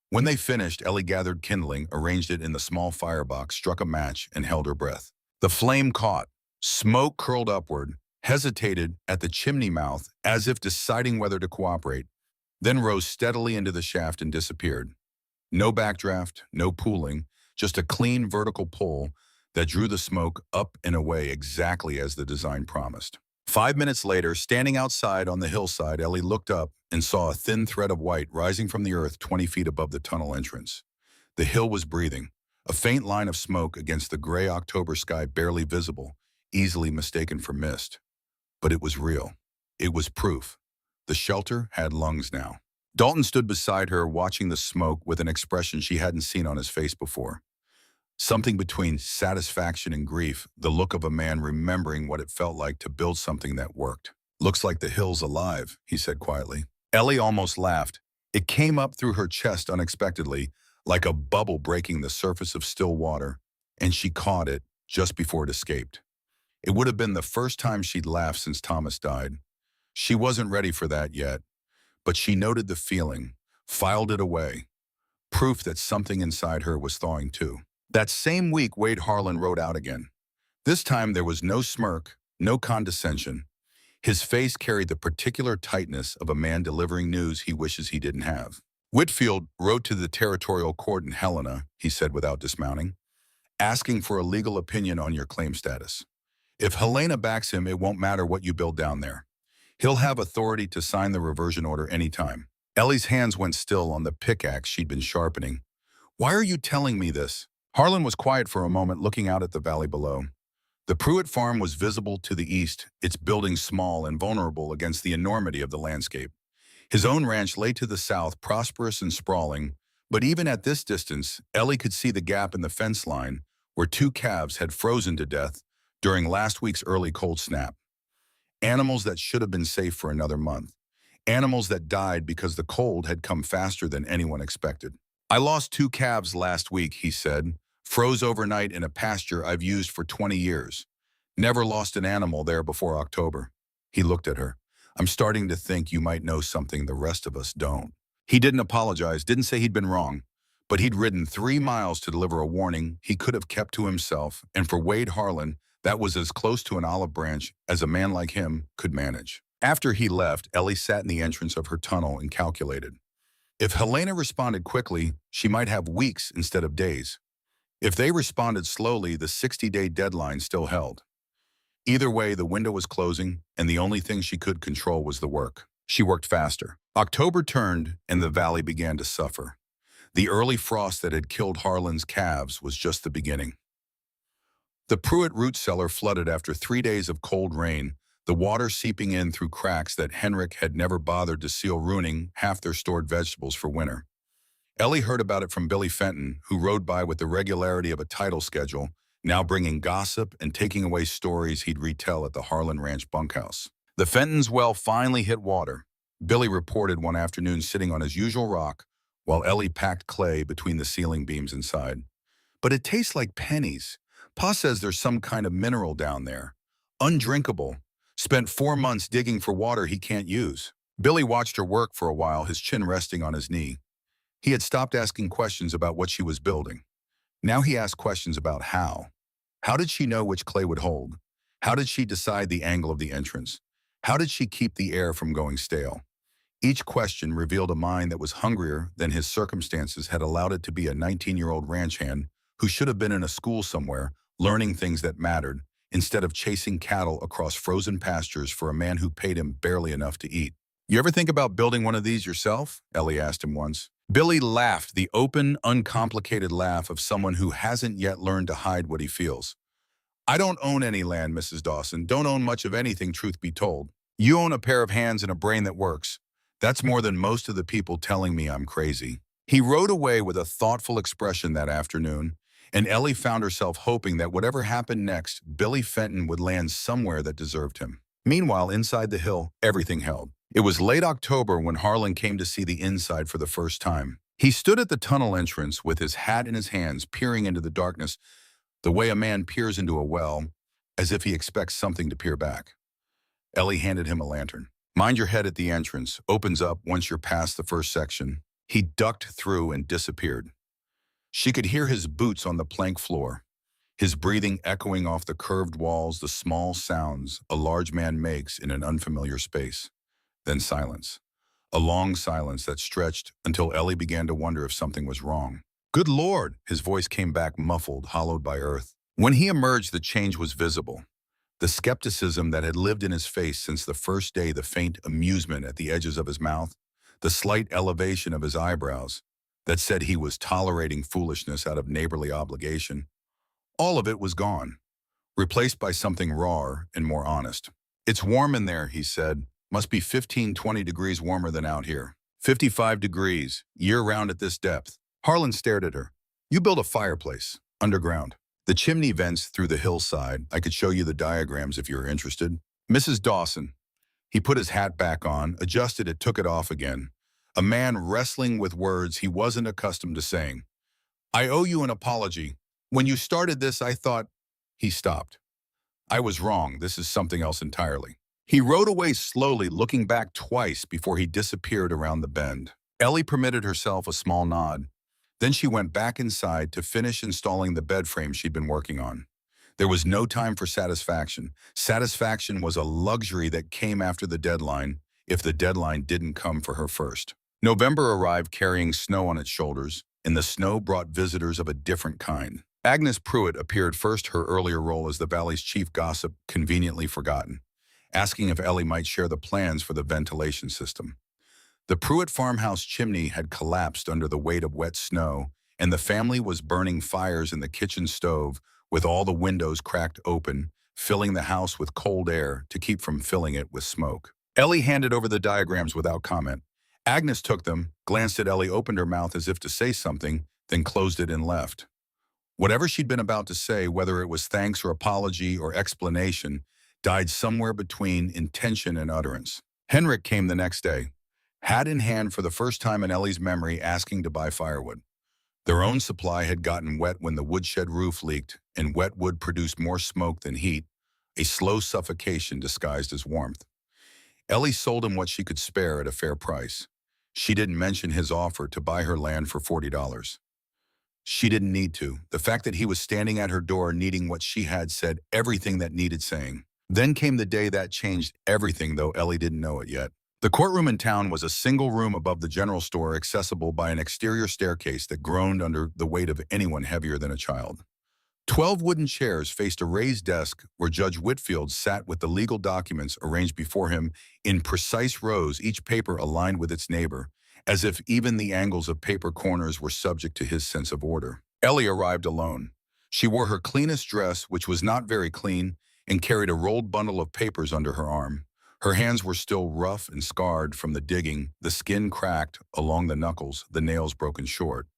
When they finished, Ellie gathered kindling, arranged it in the small firebox, struck a match, and held her breath. The flame caught. Smoke curled upward, hesitated at the chimney mouth as if deciding whether to cooperate, then rose steadily into the shaft and disappeared. No backdraft, no pooling, just a clean vertical pull that drew the smoke up and away exactly as the design promised. 5 minutes later, standing outside on the hillside, Ellie looked up and saw a thin thread of white rising from the earth 20 feet above the tunnel entrance. The hill was breathing, a faint line of smoke against the gray October sky, barely visible, easily mistaken for mist. But it was real. It was proof. The shelter had lungs now. Dalton stood beside her, watching the smoke with an expression she hadn't seen on his face before. Something between satisfaction and grief, the look of a man remembering what it felt like to build something that worked. Looks like the hill's alive, he said quietly. Ellie almost laughed. It came up through her chest unexpectedly, like a bubble breaking the surface of still water, and she caught it just before it escaped. It would have been the first time she'd laughed since Thomas died. She wasn't ready for that yet, but she noted the feeling, filed it away, proof that something inside her was thawing too. That same week, Wade Harlan wrote out again. This time there was no smirk, no condescension. His face carried the particular tightness of a man delivering news he wishes he didn't have. Whitfield wrote to the territorial court in Helena, he said without dismounting, asking for a legal opinion on your claim status. If Helena backs him, it won't matter what you build down there. He'll have authority to sign the reversion order anytime. Ellie's hands went still on the pickaxe she'd been sharpening. Why are you telling me this? Harlan was quiet for a moment, looking out at the valley below. The Pruitt farm was visible to the east, its buildings small and vulnerable against the enormity of the landscape. His own ranch lay to the south, prosperous and sprawling, but even at this distance, Ellie could see the gap in the fence line where two calves had frozen to death during last week's early cold snap. Animals that should have been safe for another month. Animals that died because the cold had come faster than anyone expected. I lost two calves last week, he said, froze overnight in a pasture I've used for 20 years. Never lost an animal there before October. He looked at her. I'm starting to think you might know something the rest of us don't. He didn't apologize, didn't say he'd been wrong, but he'd ridden 3 miles to deliver a warning he could have kept to himself, and for Wade Harlan, that was as close to an olive branch as a man like him could manage. After he left, Ellie sat in the entrance of her tunnel and calculated. If Helena responded quickly, she might have weeks instead of days. If they responded slowly, the 60-day deadline still held. Either way, the window was closing, and the only thing she could control was the work. She worked faster. October turned, and the valley began to suffer. The early frost that had killed Harlan's calves was just the beginning. The Pruitt root cellar flooded after 3 days of cold rain, the water seeping in through cracks that Henrik had never bothered to seal, ruining half their stored vegetables for winter. Ellie heard about it from Billy Fenton, who rode by with the regularity of a title schedule, now bringing gossip and taking away stories he'd retell at the Harlan Ranch bunkhouse. The Fenton's well finally hit water. Billy reported one afternoon sitting on his usual rock, while Ellie packed clay between the ceiling beams inside. But it tastes like pennies. Pa says there's some kind of mineral down there. Undrinkable. Spent 4 months digging for water he can't use. Billy watched her work for a while, his chin resting on his knee. He had stopped asking questions about what she was building. Now he asked questions about how. How did she know which clay would hold? How did she decide the angle of the entrance? How did she keep the air from going stale? Each question revealed a mind that was hungrier than his circumstances had allowed it to be, a 19-year-old ranch hand who should have been in a school somewhere, learning things that mattered, instead of chasing cattle across frozen pastures for a man who paid him barely enough to eat. You ever think about building one of these yourself? Ellie asked him once. Billy laughed, the open, uncomplicated laugh of someone who hasn't yet learned to hide what he feels. I don't own any land, Mrs. Dawson. Don't own much of anything, truth be told. You own a pair of hands and a brain that works. That's more than most of the people telling me I'm crazy. He rode away with a thoughtful expression that afternoon, and Ellie found herself hoping that whatever happened next, Billy Fenton would land somewhere that deserved him. Meanwhile, inside the hill, everything held. It was late October when Harlan came to see the inside for the first time. He stood at the tunnel entrance with his hat in his hands, peering into the darkness, the way a man peers into a well, as if he expects something to peer back. Ellie handed him a lantern. Mind your head at the entrance. Opens up once you're past the first section. He ducked through and disappeared. She could hear his boots on the plank floor, his breathing echoing off the curved walls, the small sounds a large man makes in an unfamiliar space. Then silence. A long silence that stretched until Ellie began to wonder if something was wrong. Good Lord! His voice came back muffled, hollowed by earth. When he emerged, the change was visible. The skepticism that had lived in his face since the first day, the faint amusement at the edges of his mouth, the slight elevation of his eyebrows that said he was tolerating foolishness out of neighborly obligation, all of it was gone, replaced by something rawer and more honest. It's warm in there, he said. Must be 15-20 degrees warmer than out here. 55 degrees, year-round at this depth. Harlan stared at her. You build a fireplace, underground. The chimney vents through the hillside. I could show you the diagrams if you're interested. Mrs. Dawson. He put his hat back on, adjusted it, took it off again. A man wrestling with words he wasn't accustomed to saying. I owe you an apology. When you started this, I thought... He stopped. I was wrong. This is something else entirely. He rode away slowly, looking back twice before he disappeared around the bend. Ellie permitted herself a small nod. Then she went back inside to finish installing the bed frame she'd been working on. There was no time for satisfaction. Satisfaction was a luxury that came after the deadline, if the deadline didn't come for her first. November arrived carrying snow on its shoulders, and the snow brought visitors of a different kind. Agnes Pruitt appeared first, her earlier role as the Valley's chief gossip conveniently forgotten, asking if Ellie might share the plans for the ventilation system. The Pruitt farmhouse chimney had collapsed under the weight of wet snow, and the family was burning fires in the kitchen stove with all the windows cracked open, filling the house with cold air to keep from filling it with smoke. Ellie handed over the diagrams without comment. Agnes took them, glanced at Ellie, opened her mouth as if to say something, then closed it and left. Whatever she'd been about to say, whether it was thanks or apology or explanation, died somewhere between intention and utterance. Henrik came the next day, hat in hand for the first time in Ellie's memory, asking to buy firewood. Their own supply had gotten wet when the woodshed roof leaked, and wet wood produced more smoke than heat, a slow suffocation disguised as warmth. Ellie sold him what she could spare at a fair price. She didn't mention his offer to buy her land for $40. She didn't need to. The fact that he was standing at her door needing what she had said everything that needed saying. Then came the day that changed everything, though Ellie didn't know it yet. The courtroom in town was a single room above the general store, accessible by an exterior staircase that groaned under the weight of anyone heavier than a child. 12 wooden chairs faced a raised desk where Judge Whitfield sat with the legal documents arranged before him in precise rows, each paper aligned with its neighbor, as if even the angles of paper corners were subject to his sense of order. Ellie arrived alone. She wore her cleanest dress, which was not very clean, and carried a rolled bundle of papers under her arm. Her hands were still rough and scarred from the digging, the skin cracked along the knuckles, the nails broken short.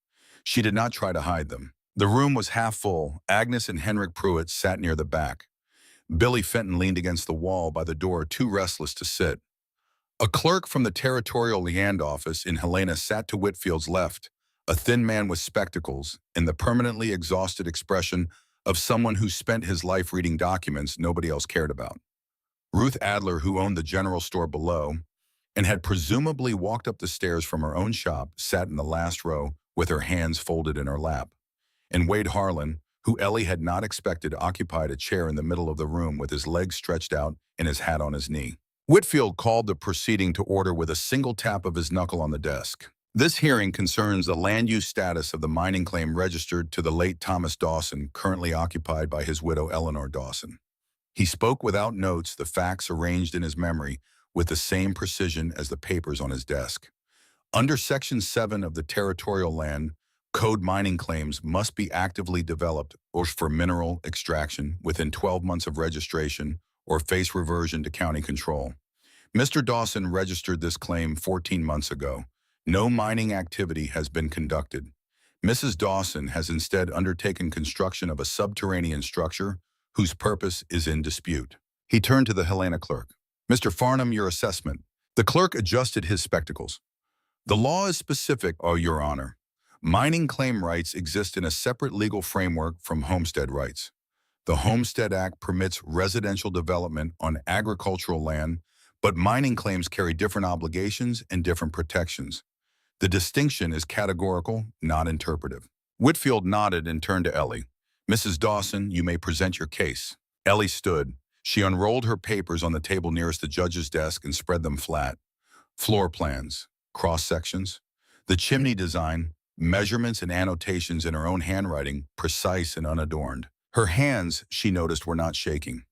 She did not try to hide them. The room was half full. Agnes and Henrik Pruitt sat near the back. Billy Fenton leaned against the wall by the door, too restless to sit. A clerk from the territorial land office in Helena sat to Whitfield's left, a thin man with spectacles and the permanently exhausted expression of someone who spent his life reading documents nobody else cared about. Ruth Adler, who owned the general store below and had presumably walked up the stairs from her own shop, sat in the last row with her hands folded in her lap. And Wade Harlan, who Ellie had not expected, occupied a chair in the middle of the room with his legs stretched out and his hat on his knee. Whitfield called the proceeding to order with a single tap of his knuckle on the desk. This hearing concerns the land use status of the mining claim registered to the late Thomas Dawson, currently occupied by his widow Eleanor Dawson. He spoke without notes, the facts arranged in his memory with the same precision as the papers on his desk. Under Section 7 of the Territorial Land Code, mining claims must be actively developed or for mineral extraction within 12 months of registration or face reversion to county control. Mr. Dawson registered this claim 14 months ago. No mining activity has been conducted. Mrs. Dawson has instead undertaken construction of a subterranean structure whose purpose is in dispute. He turned to the Helena clerk. Mr. Farnham, your assessment. The clerk adjusted his spectacles. The law is specific, oh, Your Honor. Mining claim rights exist in a separate legal framework from homestead rights. The Homestead Act permits residential development on agricultural land, but mining claims carry different obligations and different protections. The distinction is categorical, not interpretive. Whitfield nodded and turned to Ellie. Mrs. Dawson, you may present your case. Ellie stood. She unrolled her papers on the table nearest the judge's desk and spread them flat. Floor plans, cross-sections, the chimney design, measurements and annotations in her own handwriting, precise and unadorned. Her hands, she noticed, were not shaking.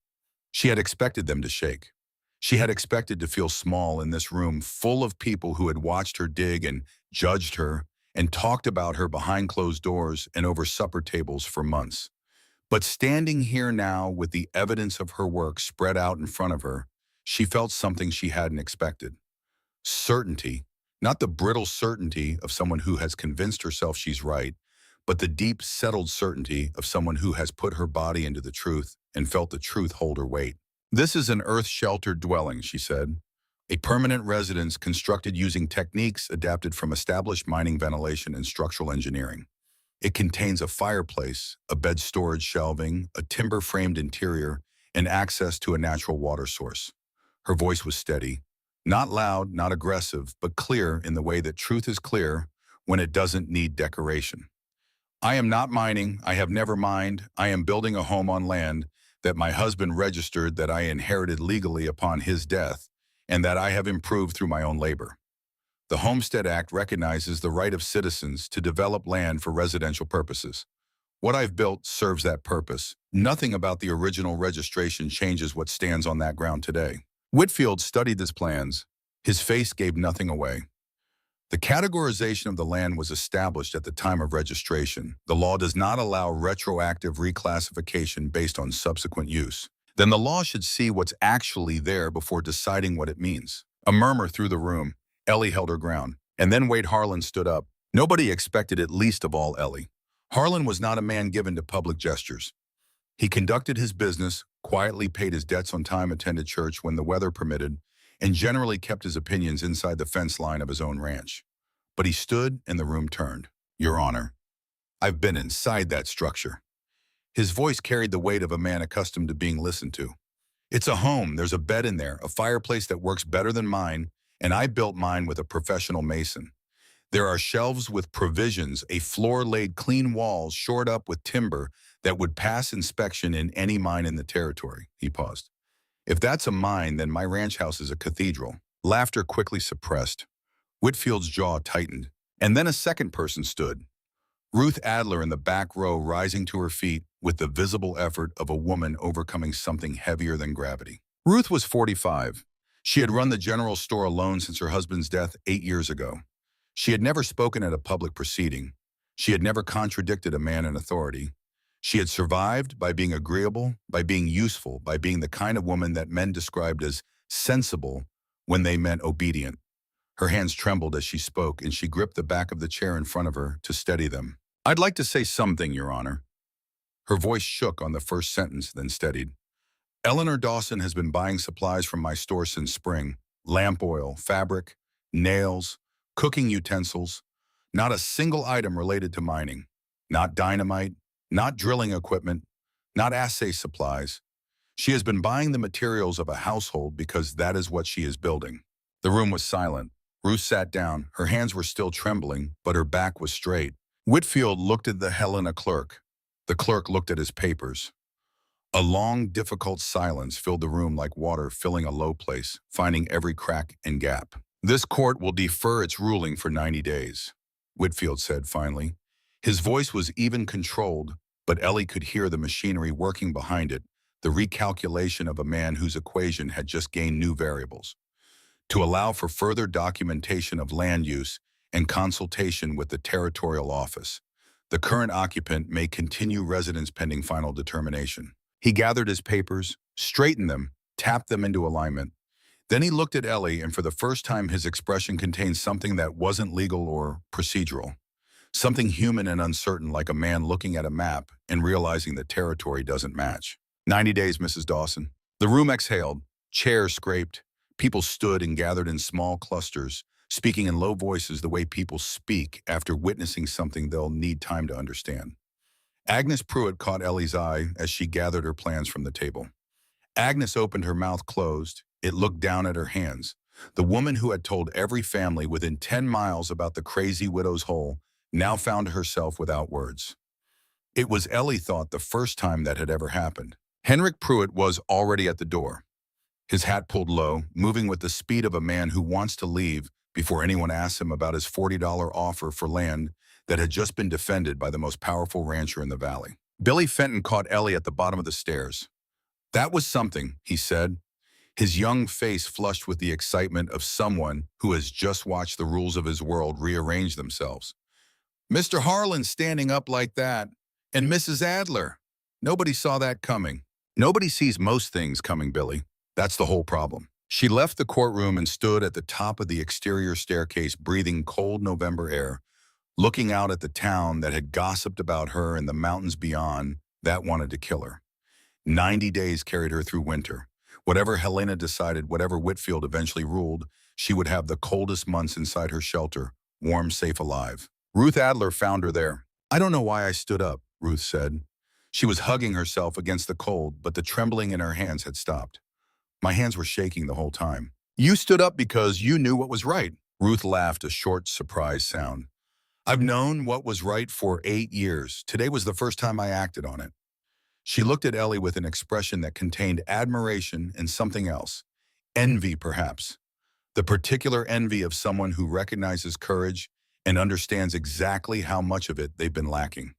She had expected them to shake. She had expected to feel small in this room full of people who had watched her dig and judged her and talked about her behind closed doors and over supper tables for months. But standing here now with the evidence of her work spread out in front of her, she felt something she hadn't expected. Certainty, not the brittle certainty of someone who has convinced herself she's right, but the deep, settled certainty of someone who has put her body into the truth and felt the truth hold her weight. This is an earth-sheltered dwelling, she said. a permanent residence constructed using techniques adapted from established mining ventilation and structural engineering. It contains a fireplace, a bed storage shelving, a timber-framed interior, and access to a natural water source. Her voice was steady, not loud, not aggressive, but clear in the way that truth is clear when it doesn't need decoration. I am not mining. I have never mined. I am building a home on land that my husband registered that I inherited legally upon his death and that I have improved through my own labor. The Homestead Act recognizes the right of citizens to develop land for residential purposes. What I've built serves that purpose. Nothing about the original registration changes what stands on that ground today. Whitfield studied his plans. His face gave nothing away. The categorization of the land was established at the time of registration. The law does not allow retroactive reclassification based on subsequent use. Then the law should see what's actually there before deciding what it means. A murmur through the room. Ellie held her ground. And then Wade Harlan stood up. Nobody expected it, least of all Ellie. Harlan was not a man given to public gestures. He conducted his business, quietly paid his debts on time, attended church when the weather permitted, and generally kept his opinions inside the fence line of his own ranch. But he stood and the room turned. Your Honor, I've been inside that structure. His voice carried the weight of a man accustomed to being listened to. It's a home, there's a bed in there, a fireplace that works better than mine, and I built mine with a professional mason. There are shelves with provisions, a floor laid clean, walls shored up with timber that would pass inspection in any mine in the territory. He paused. If that's a mine, then my ranch house is a cathedral. Laughter quickly suppressed. Whitfield's jaw tightened. And then a second person stood. Ruth Adler in the back row, rising to her feet with the visible effort of a woman overcoming something heavier than gravity. Ruth was 45. She had run the general store alone since her husband's death 8 years ago. She had never spoken at a public proceeding. She had never contradicted a man in authority. She had survived by being agreeable, by being useful, by being the kind of woman that men described as sensible when they meant obedient. Her hands trembled as she spoke, and she gripped the back of the chair in front of her to steady them. I'd like to say something, Your Honor. Her voice shook on the first sentence, then steadied. Eleanor Dawson has been buying supplies from my store since spring. Lamp oil, fabric, nails, cooking utensils. Not a single item related to mining. Not dynamite, not drilling equipment, not assay supplies. She has been buying the materials of a household because that is what she is building. The room was silent. Ruth sat down. Her hands were still trembling, but her back was straight. Whitfield looked at the Helena clerk. The clerk looked at his papers. A long, difficult silence filled the room like water filling a low place, finding every crack and gap. This court will defer its ruling for 90 days, Whitfield said finally. His voice was even controlled, but Ellie could hear the machinery working behind it, the recalculation of a man whose equation had just gained new variables. To allow for further documentation of land use and consultation with the territorial office. The current occupant may continue residence pending final determination. He gathered his papers, straightened them, tapped them into alignment. Then he looked at Ellie, and for the first time his expression contained something that wasn't legal or procedural. Something human and uncertain, like a man looking at a map and realizing the territory doesn't match. 90 days, Mrs. Dawson. The room exhaled. Chairs scraped. People stood and gathered in small clusters, speaking in low voices the way people speak after witnessing something they'll need time to understand. Agnes Pruitt caught Ellie's eye as she gathered her plans from the table. Agnes opened her mouth closed. It looked down at her hands. The woman who had told every family within 10 miles about the crazy widow's hole now found herself without words. It was, Ellie thought, the first time that had ever happened. Henrik Pruitt was already at the door. His hat pulled low, moving with the speed of a man who wants to leave before anyone asks him about his $40 offer for land that had just been defended by the most powerful rancher in the valley. Billy Fenton caught Ellie at the bottom of the stairs. That was something, he said, his young face flushed with the excitement of someone who has just watched the rules of his world rearrange themselves. Mr. Harlan standing up like that, and Mrs. Adler. Nobody saw that coming. Nobody sees most things coming, Billy. That's the whole problem. She left the courtroom and stood at the top of the exterior staircase, breathing cold November air, looking out at the town that had gossiped about her and the mountains beyond that wanted to kill her. 90 days carried her through winter. Whatever Helena decided, whatever Whitfield eventually ruled, she would have the coldest months inside her shelter, warm, safe, alive. Ruth Adler found her there. "I don't know why I stood up," Ruth said. She was hugging herself against the cold, but the trembling in her hands had stopped. "My hands were shaking the whole time." "You stood up because you knew what was right." Ruth laughed, a short, surprised sound. "I've known what was right for 8 years. Today was the first time I acted on it." She looked at Ellie with an expression that contained admiration and something else. Envy, perhaps. The particular envy of someone who recognizes courage and understands exactly how much of it they've been lacking.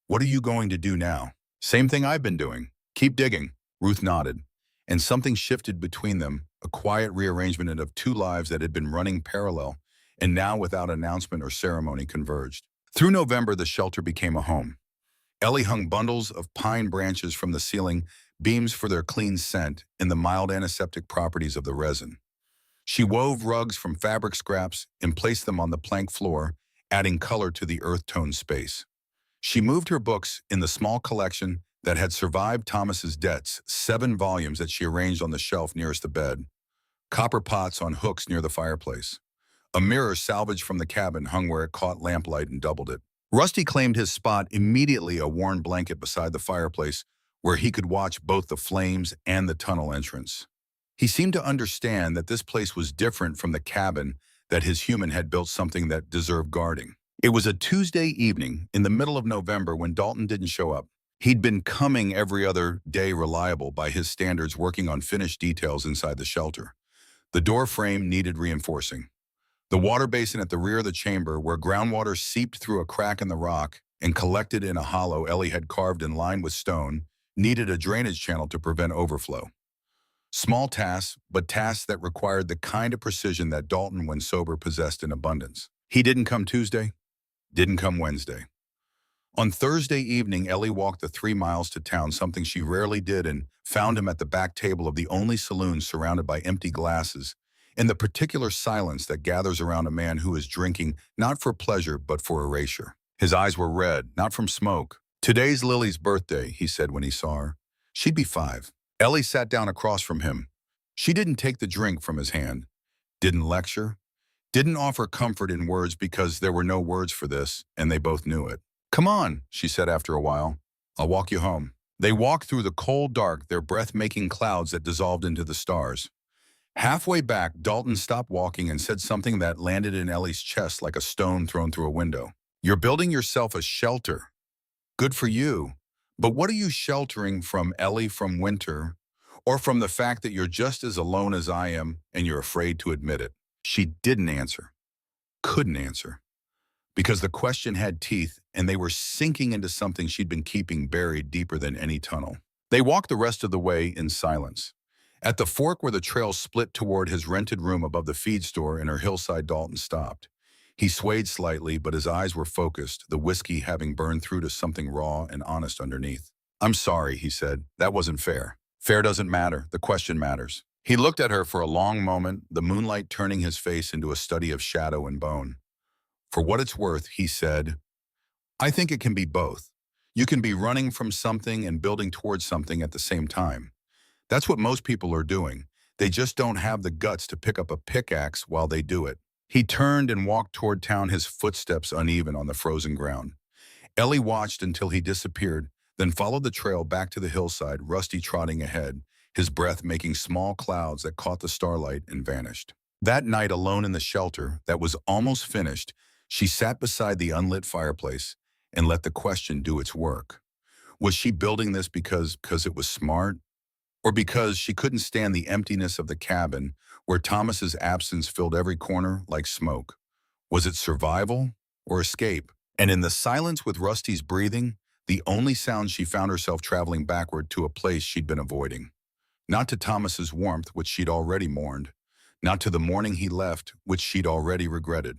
"What are you going to do now?" "Same thing I've been doing. Keep digging." Ruth nodded, and something shifted between them, a quiet rearrangement of two lives that had been running parallel and now without announcement or ceremony converged. Through November, the shelter became a home. Ellie hung bundles of pine branches from the ceiling, beams for their clean scent and the mild antiseptic properties of the resin. She wove rugs from fabric scraps and placed them on the plank floor, adding color to the earth-toned space. She moved her books in the small collection that had survived Thomas's debts, 7 volumes that she arranged on the shelf nearest the bed, copper pots on hooks near the fireplace. A mirror salvaged from the cabin hung where it caught lamplight and doubled it. Rusty claimed his spot immediately, a worn blanket beside the fireplace where he could watch both the flames and the tunnel entrance. He seemed to understand that this place was different from the cabin, that his human had built something that deserved guarding. It was a Tuesday evening in the middle of November when Dalton didn't show up. He'd been coming every other day, reliable by his standards, working on finished details inside the shelter. The door frame needed reinforcing. The water basin at the rear of the chamber, where groundwater seeped through a crack in the rock and collected in a hollow Ellie had carved and lined with stone, needed a drainage channel to prevent overflow. Small tasks, but tasks that required the kind of precision that Dalton, when sober, possessed in abundance. He didn't come Tuesday, didn't come Wednesday. On Thursday evening, Ellie walked the 3 miles to town, something she rarely did, and found him at the back table of the only saloon, surrounded by empty glasses, in the particular silence that gathers around a man who is drinking not for pleasure but for erasure. His eyes were red, not from smoke. "Today's Lily's birthday," he said when he saw her. "She'd be 5. Ellie sat down across from him. She didn't take the drink from his hand, didn't lecture, didn't offer comfort in words, because there were no words for this, and they both knew it. "Come on," she said after a while. "I'll walk you home." They walked through the cold dark, their breath-making clouds that dissolved into the stars. Halfway back, Dalton stopped walking and said something that landed in Ellie's chest like a stone thrown through a window. "You're building yourself a shelter. Good for you. But what are you sheltering from, Ellie? From winter? Or from the fact that you're just as alone as I am and you're afraid to admit it?" She didn't answer. Couldn't answer. Because the question had teeth, and they were sinking into something she'd been keeping buried deeper than any tunnel. They walked the rest of the way in silence. At the fork where the trail split toward his rented room above the feed store in her hillside, Dalton stopped. He swayed slightly, but his eyes were focused, the whiskey having burned through to something raw and honest underneath. "I'm sorry," he said. "That wasn't fair." "Fair doesn't matter. The question matters." He looked at her for a long moment, the moonlight turning his face into a study of shadow and bone. "For what it's worth," he said, "I think it can be both. You can be running from something and building towards something at the same time. That's what most people are doing. They just don't have the guts to pick up a pickaxe while they do it." He turned and walked toward town, his footsteps uneven on the frozen ground. Ellie watched until he disappeared, then followed the trail back to the hillside, Rusty trotting ahead, his breath making small clouds that caught the starlight and vanished. That night, alone in the shelter that was almost finished, she sat beside the unlit fireplace and let the question do its work. Was she building this because it was smart? Or because she couldn't stand the emptiness of the cabin, where Thomas's absence filled every corner like smoke? Was it survival or escape? And in the silence, with Rusty's breathing, the only sound, she found herself traveling backward to a place she'd been avoiding. Not to Thomas's warmth, which she'd already mourned. Not to the morning he left, which she'd already regretted.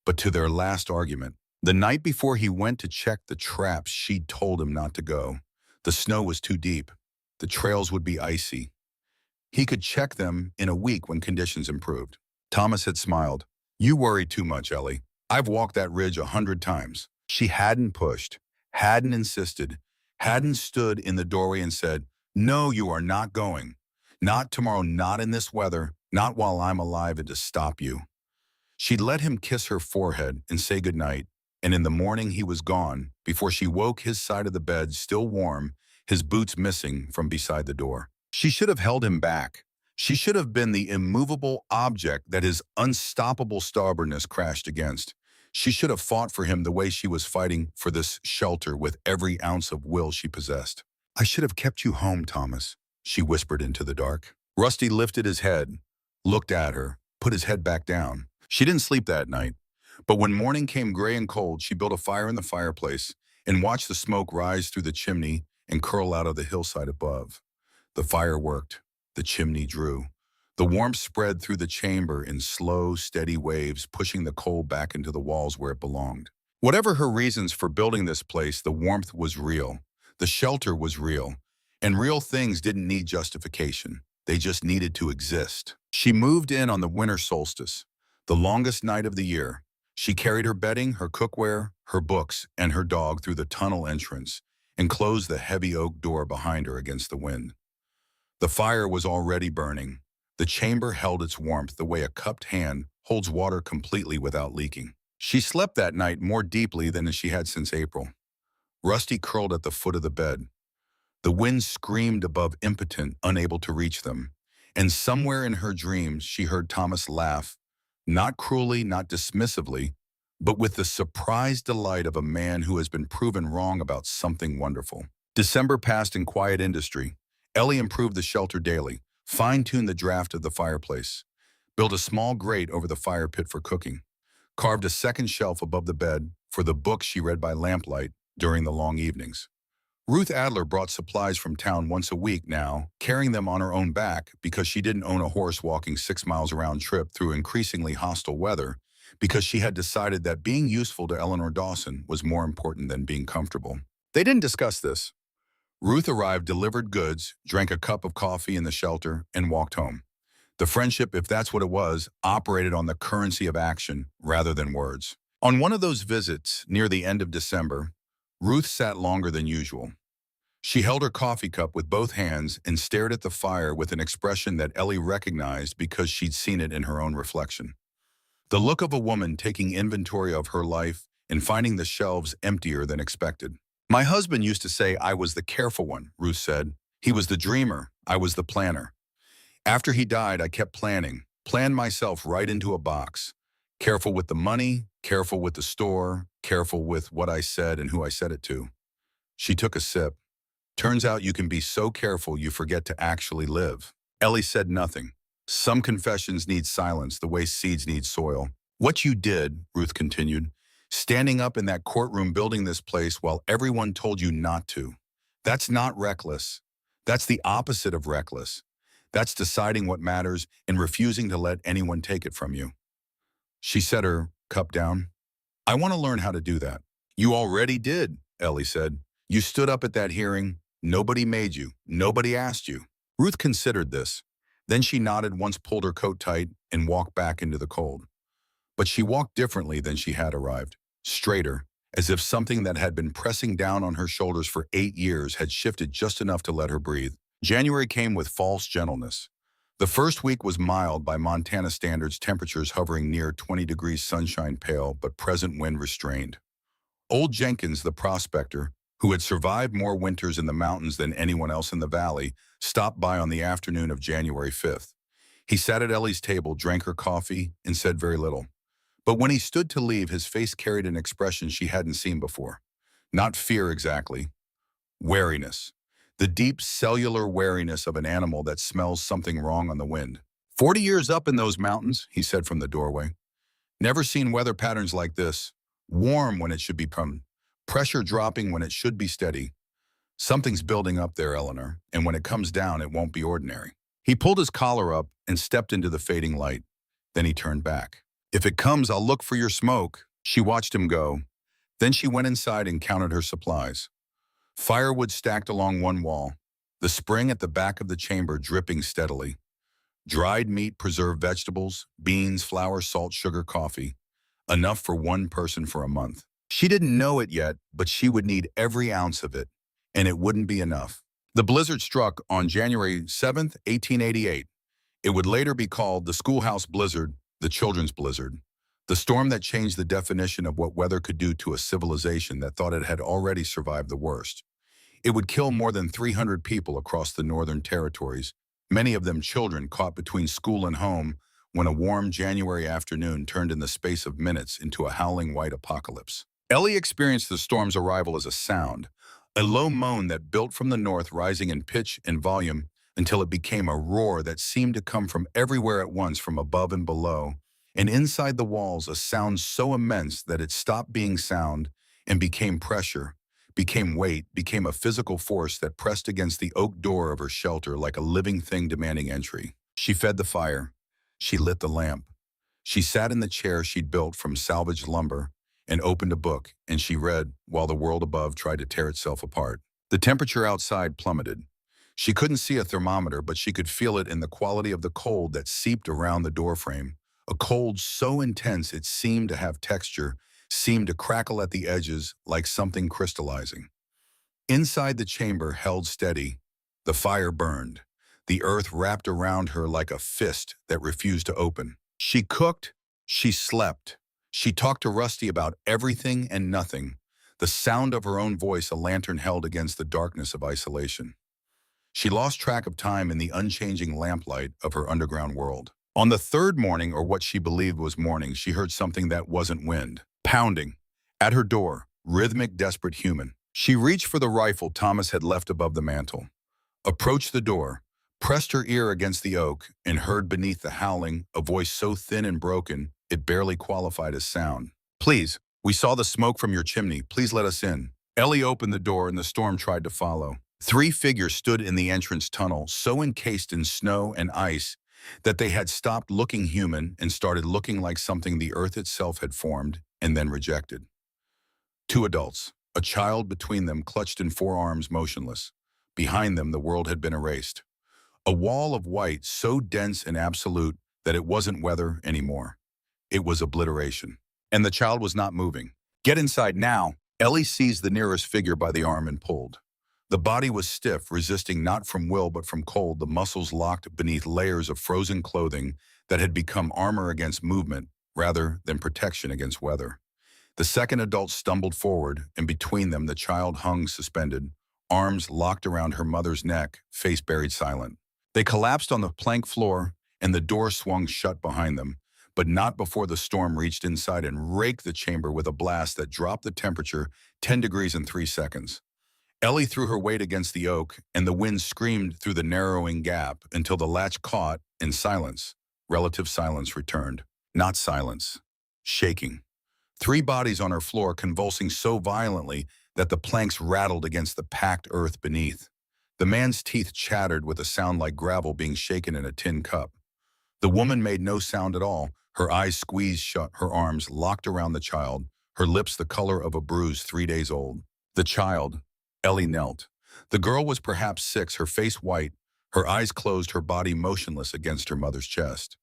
But to their last argument. The night before he went to check the traps she'd told him not to go. The snow was too deep. The trails would be icy. He could check them in a week when conditions improved. Thomas had smiled. "You worry too much, Ellie. I've walked that ridge 100 times. She hadn't pushed, hadn't insisted, hadn't stood in the doorway and said, "No, you are not going." Not tomorrow, not in this weather, not while I'm alive and to stop you. She'd let him kiss her forehead and say goodnight, and in the morning he was gone, before she woke his side of the bed still warm, his boots missing from beside the door. She should have held him back. She should have been the immovable object that his unstoppable stubbornness crashed against. She should have fought for him the way she was fighting for this shelter with every ounce of will she possessed. I should have kept you home, Thomas, she whispered into the dark. Rusty lifted his head, looked at her, put his head back down. She didn't sleep that night, but when morning came gray and cold, she built a fire in the fireplace and watched the smoke rise through the chimney and curl out of the hillside above. The fire worked. The chimney drew. The warmth spread through the chamber in slow, steady waves, pushing the coal back into the walls where it belonged. Whatever her reasons for building this place, the warmth was real. The shelter was real. And real things didn't need justification. They just needed to exist. She moved in on the winter solstice, the longest night of the year. She carried her bedding, her cookware, her books, and her dog through the tunnel entrance and closed the heavy oak door behind her against the wind. The fire was already burning. The chamber held its warmth the way a cupped hand holds water completely without leaking. She slept that night more deeply than she had since April. Rusty curled at the foot of the bed. The wind screamed above, impotent, unable to reach them. And somewhere in her dreams, she heard Thomas laugh, not cruelly, not dismissively, but with the surprised delight of a man who has been proven wrong about something wonderful. December passed in quiet industry. Ellie improved the shelter daily, fine-tuned the draft of the fireplace, built a small grate over the fire pit for cooking, carved a second shelf above the bed for the books she read by lamplight during the long evenings. Ruth Adler brought supplies from town once a week now, carrying them on her own back because she didn't own a horse walking 6 miles round trip through increasingly hostile weather, because she had decided that being useful to Eleanor Dawson was more important than being comfortable. They didn't discuss this. Ruth arrived, delivered goods, drank a cup of coffee in the shelter, and walked home. The friendship, if that's what it was, operated on the currency of action rather than words. On one of those visits, near the end of December, Ruth sat longer than usual. She held her coffee cup with both hands and stared at the fire with an expression that Ellie recognized because she'd seen it in her own reflection. The look of a woman taking inventory of her life and finding the shelves emptier than expected. My husband used to say I was the careful one, Ruth said. He was the dreamer, I was the planner. After he died, I kept planned myself right into a box. Careful with the money, careful with the store, careful with what I said and who I said it to. She took a sip. Turns out you can be so careful you forget to actually live. Ellie said nothing. Some confessions need silence the way seeds need soil. What you did, Ruth continued, standing up in that courtroom building this place while everyone told you not to. That's not reckless. That's the opposite of reckless. That's deciding what matters and refusing to let anyone take it from you. She set her cup down. I want to learn how to do that. You already did, Ellie said. You stood up at that hearing. Nobody made you. Nobody asked you. Ruth considered this. Then she nodded, once pulled her coat tight, and walked back into the cold. But she walked differently than she had arrived. Straighter, as if something that had been pressing down on her shoulders for 8 years had shifted just enough to let her breathe. January came with false gentleness. The first week was mild by Montana standards, temperatures hovering near 20 degrees, sunshine pale, but present wind restrained. Old Jenkins, the prospector, who had survived more winters in the mountains than anyone else in the valley, stopped by on the afternoon of January 5th. He sat at Ellie's table, drank her coffee, and said very little. But when he stood to leave, his face carried an expression she hadn't seen before. Not fear exactly. Wariness. The deep cellular wariness of an animal that smells something wrong on the wind. 40 years up in those mountains, he said from the doorway. Never seen weather patterns like this. Warm when it should be pressure dropping when it should be steady. Something's building up there, Eleanor, and when it comes down, it won't be ordinary. He pulled his collar up and stepped into the fading light. Then he turned back. If it comes, I'll look for your smoke. She watched him go. Then she went inside and counted her supplies. Firewood stacked along one wall, the spring at the back of the chamber dripping steadily. Dried meat, preserved vegetables, beans, flour, salt, sugar, coffee. Enough for one person for a month. She didn't know it yet, but she would need every ounce of it, and it wouldn't be enough. The blizzard struck on January 7th, 1888. It would later be called the schoolhouse blizzard, the children's blizzard, the storm that changed the definition of what weather could do to a civilization that thought it had already survived the worst. It would kill more than 300 people across the northern territories, many of them children caught between school and home when a warm January afternoon turned in the space of minutes into a howling white apocalypse. Ellie experienced the storm's arrival as a sound, a low moan that built from the north, rising in pitch and volume until it became a roar that seemed to come from everywhere at once, from above and below, and inside the walls, a sound so immense that it stopped being sound and became pressure, became weight, became a physical force that pressed against the oak door of her shelter like a living thing demanding entry. She fed the fire. She lit the lamp. She sat in the chair she'd built from salvaged lumber and opened a book, and she read while the world above tried to tear itself apart. The temperature outside plummeted. She couldn't see a thermometer, but she could feel it in the quality of the cold that seeped around the doorframe, a cold so intense it seemed to have texture, seemed to crackle at the edges like something crystallizing. Inside the chamber held steady. The fire burned. The earth wrapped around her like a fist that refused to open. She cooked. She slept. She talked to Rusty about everything and nothing, the sound of her own voice a lantern held against the darkness of isolation. She lost track of time in the unchanging lamplight of her underground world. On the third morning, or what she believed was morning, she heard something that wasn't wind. Pounding. At her door. Rhythmic, desperate, human. She reached for the rifle Thomas had left above the mantel. Approached the door. Pressed her ear against the oak, and heard beneath the howling a voice so thin and broken it barely qualified as sound. "Please, we saw the smoke from your chimney. Please let us in." Ellie opened the door and the storm tried to follow. 3 figures stood in the entrance tunnel, so encased in snow and ice that they had stopped looking human and started looking like something the earth itself had formed and then rejected. 2 adults, a child between them, clutched in forearms, motionless. Behind them, the world had been erased. A wall of white so dense and absolute that it wasn't weather anymore. It was obliteration. And the child was not moving. "Get inside now." Ellie seized the nearest figure by the arm and pulled. The body was stiff, resisting not from will but from cold, the muscles locked beneath layers of frozen clothing that had become armor against movement rather than protection against weather. The second adult stumbled forward, and between them the child hung suspended, arms locked around her mother's neck, face buried silent. They collapsed on the plank floor, and the door swung shut behind them, but not before the storm reached inside and raked the chamber with a blast that dropped the temperature 10 degrees in 3 seconds. Ellie threw her weight against the oak, and the wind screamed through the narrowing gap until the latch caught, and silence, relative silence, returned. Not silence. Shaking. 3 bodies on her floor, convulsing so violently that the planks rattled against the packed earth beneath. The man's teeth chattered with a sound like gravel being shaken in a tin cup. The woman made no sound at all, her eyes squeezed shut, her arms locked around the child, her lips the color of a bruise 3 days old. The child. Ellie knelt. The girl was perhaps 6, her face white, her eyes closed, her body motionless against her mother's chest.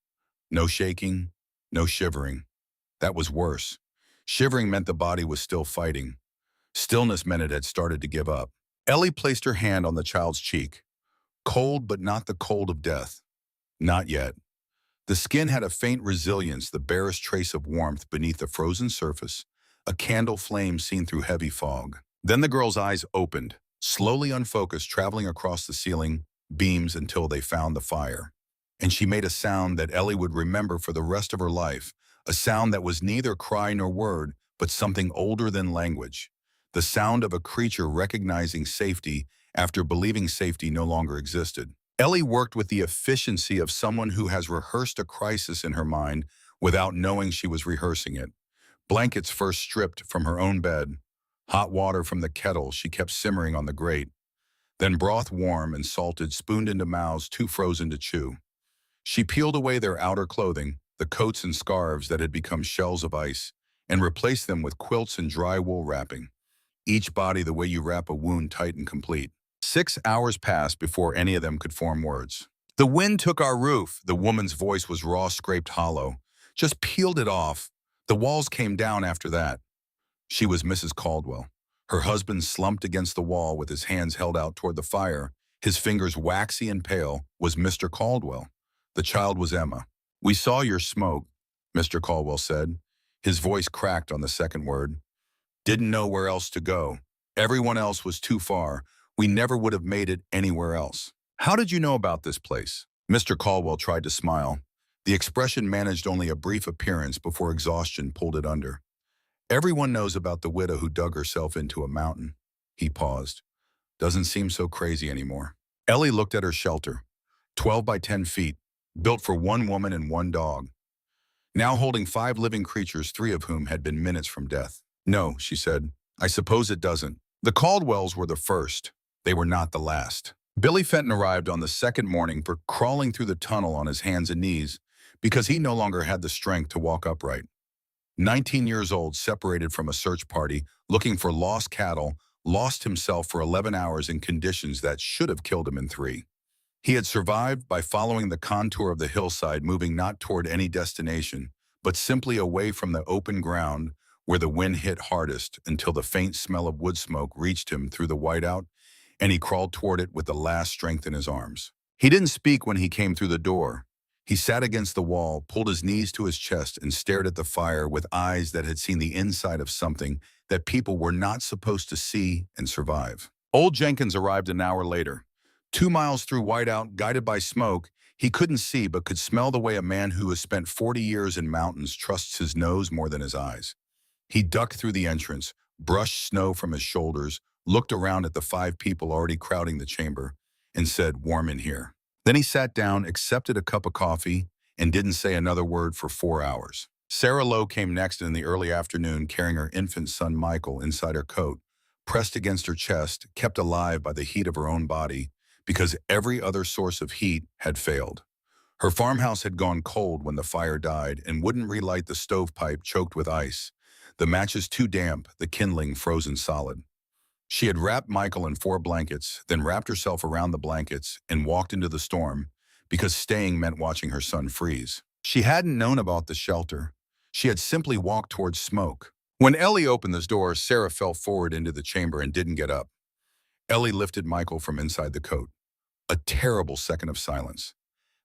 No shaking, no shivering. That was worse. Shivering meant the body was still fighting. Stillness meant it had started to give up. Ellie placed her hand on the child's cheek. Cold, but not the cold of death. Not yet. The skin had a faint resilience, the barest trace of warmth beneath the frozen surface, a candle flame seen through heavy fog. Then the girl's eyes opened, slowly unfocused, traveling across the ceiling beams until they found the fire. And she made a sound that Ellie would remember for the rest of her life, a sound that was neither cry nor word, but something older than language. The sound of a creature recognizing safety after believing safety no longer existed. Ellie worked with the efficiency of someone who has rehearsed a crisis in her mind without knowing she was rehearsing it. Blankets first stripped from her own bed, hot water from the kettle she kept simmering on the grate, then broth warm and salted spooned into mouths too frozen to chew. She peeled away their outer clothing, the coats and scarves that had become shells of ice, and replaced them with quilts and dry wool wrapping, each body the way you wrap a wound tight and complete. 6 hours passed before any of them could form words. "The wind took our roof," the woman's voice was raw, scraped hollow. "Just peeled it off. The walls came down after that." She was Mrs. Caldwell. Her husband slumped against the wall with his hands held out toward the fire, His fingers waxy and pale, was Mr. Caldwell. The child was Emma. "We saw your smoke," Mr. Caldwell said. His voice cracked on the second word. "Didn't know where else to go. Everyone else was too far. We never would have made it anywhere else." "How did you know about this place?" Mr. Caldwell tried to smile. The expression managed only a brief appearance before exhaustion pulled it under. "Everyone knows about the widow who dug herself into a mountain." He paused. "Doesn't seem so crazy anymore." Ellie looked at her shelter. 12 by 10 feet, built for one woman and one dog. Now holding 5 living creatures, 3 of whom had been minutes from death. "No," she said. "I suppose it doesn't." The Caldwells were the first. They were not the last. Billy Fenton arrived on the second morning for crawling through the tunnel on his hands and knees because he no longer had the strength to walk upright. 19 years old, separated from a search party, looking for lost cattle, lost himself for 11 hours in conditions that should have killed him in 3. He had survived by following the contour of the hillside, moving not toward any destination, but simply away from the open ground where the wind hit hardest until the faint smell of wood smoke reached him through the whiteout, and he crawled toward it with the last strength in his arms. He didn't speak when he came through the door. He sat against the wall, pulled his knees to his chest, and stared at the fire with eyes that had seen the inside of something that people were not supposed to see and survive. Old Jenkins arrived an hour later. 2 miles through whiteout, guided by smoke, he couldn't see but could smell the way a man who has spent 40 years in mountains trusts his nose more than his eyes. He ducked through the entrance, brushed snow from his shoulders, looked around at the 5 people already crowding the chamber, and said, "Warm in here." Then he sat down, accepted a cup of coffee, and didn't say another word for 4 hours. Sarah Lowe came next in the early afternoon, carrying her infant son Michael inside her coat, pressed against her chest, kept alive by the heat of her own body, because every other source of heat had failed. Her farmhouse had gone cold when the fire died and wouldn't relight the stovepipe choked with ice, the matches too damp, the kindling frozen solid. She had wrapped Michael in 4 blankets, then wrapped herself around the blankets and walked into the storm because staying meant watching her son freeze. She hadn't known about the shelter. She had simply walked towards smoke. When Ellie opened the door, Sarah fell forward into the chamber and didn't get up. Ellie lifted Michael from inside the coat. A terrible second of silence.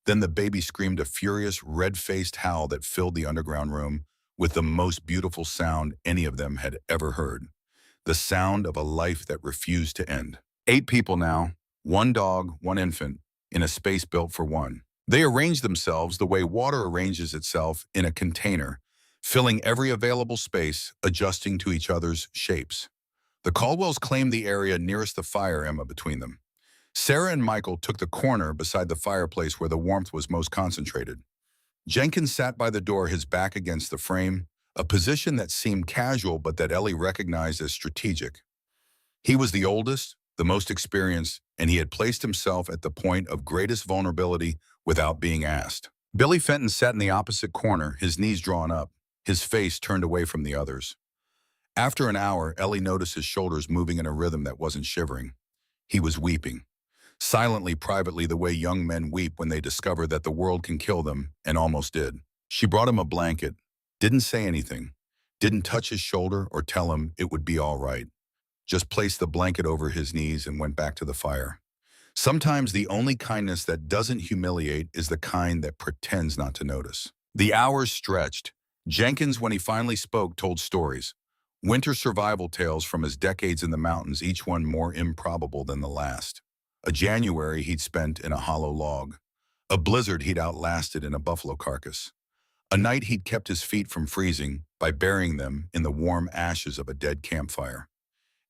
Then the baby screamed a furious, red-faced howl that filled the underground room with the most beautiful sound any of them had ever heard. The sound of a life that refused to end. 8 people now, 1 dog, 1 infant, in a space built for one. They arranged themselves the way water arranges itself in a container, filling every available space, adjusting to each other's shapes. The Caldwells claimed the area nearest the fire, Emma between them. Sarah and Michael took the corner beside the fireplace where the warmth was most concentrated. Jenkins sat by the door, his back against the frame, a position that seemed casual but that Ellie recognized as strategic. He was the oldest, the most experienced, and he had placed himself at the point of greatest vulnerability without being asked. Billy Fenton sat in the opposite corner, his knees drawn up, his face turned away from the others. After an hour, Ellie noticed his shoulders moving in a rhythm that wasn't shivering. He was weeping. Silently, privately, the way young men weep when they discover that the world can kill them, and almost did. She brought him a blanket, didn't say anything, didn't touch his shoulder or tell him it would be all right. Just placed the blanket over his knees and went back to the fire. Sometimes the only kindness that doesn't humiliate is the kind that pretends not to notice. The hours stretched. Jenkins, when he finally spoke, told stories. Winter survival tales from his decades in the mountains, each one more improbable than the last. A January he'd spent in a hollow log. A blizzard he'd outlasted in a buffalo carcass. A night he'd kept his feet from freezing by burying them in the warm ashes of a dead campfire.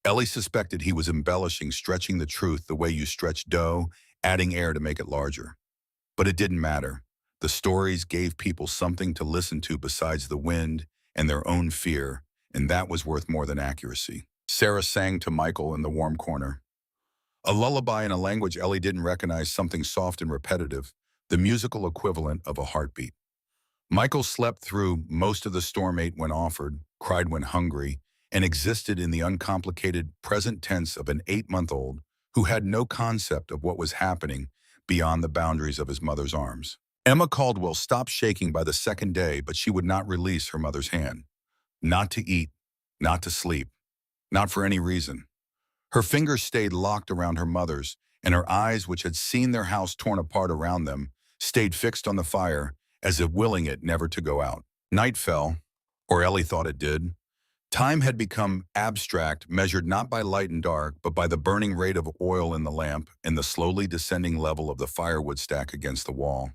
Ellie suspected he was embellishing, stretching the truth the way you stretch dough, adding air to make it larger. But it didn't matter. The stories gave people something to listen to besides the wind and their own fear, and that was worth more than accuracy. Sarah sang to Michael in the warm corner. A lullaby in a language Ellie didn't recognize, something soft and repetitive, the musical equivalent of a heartbeat. Michael slept through most of the storm, ate when offered, cried when hungry, and existed in the uncomplicated present tense of an 8-month-old who had no concept of what was happening beyond the boundaries of his mother's arms. Emma Caldwell stopped shaking by the second day, but she would not release her mother's hand. Not to eat, not to sleep, not for any reason. Her fingers stayed locked around her mother's, and her eyes, which had seen their house torn apart around them, stayed fixed on the fire, as if willing it never to go out. Night fell, or Ellie thought it did. Time had become abstract, measured not by light and dark, but by the burning rate of oil in the lamp and the slowly descending level of the firewood stack against the wall.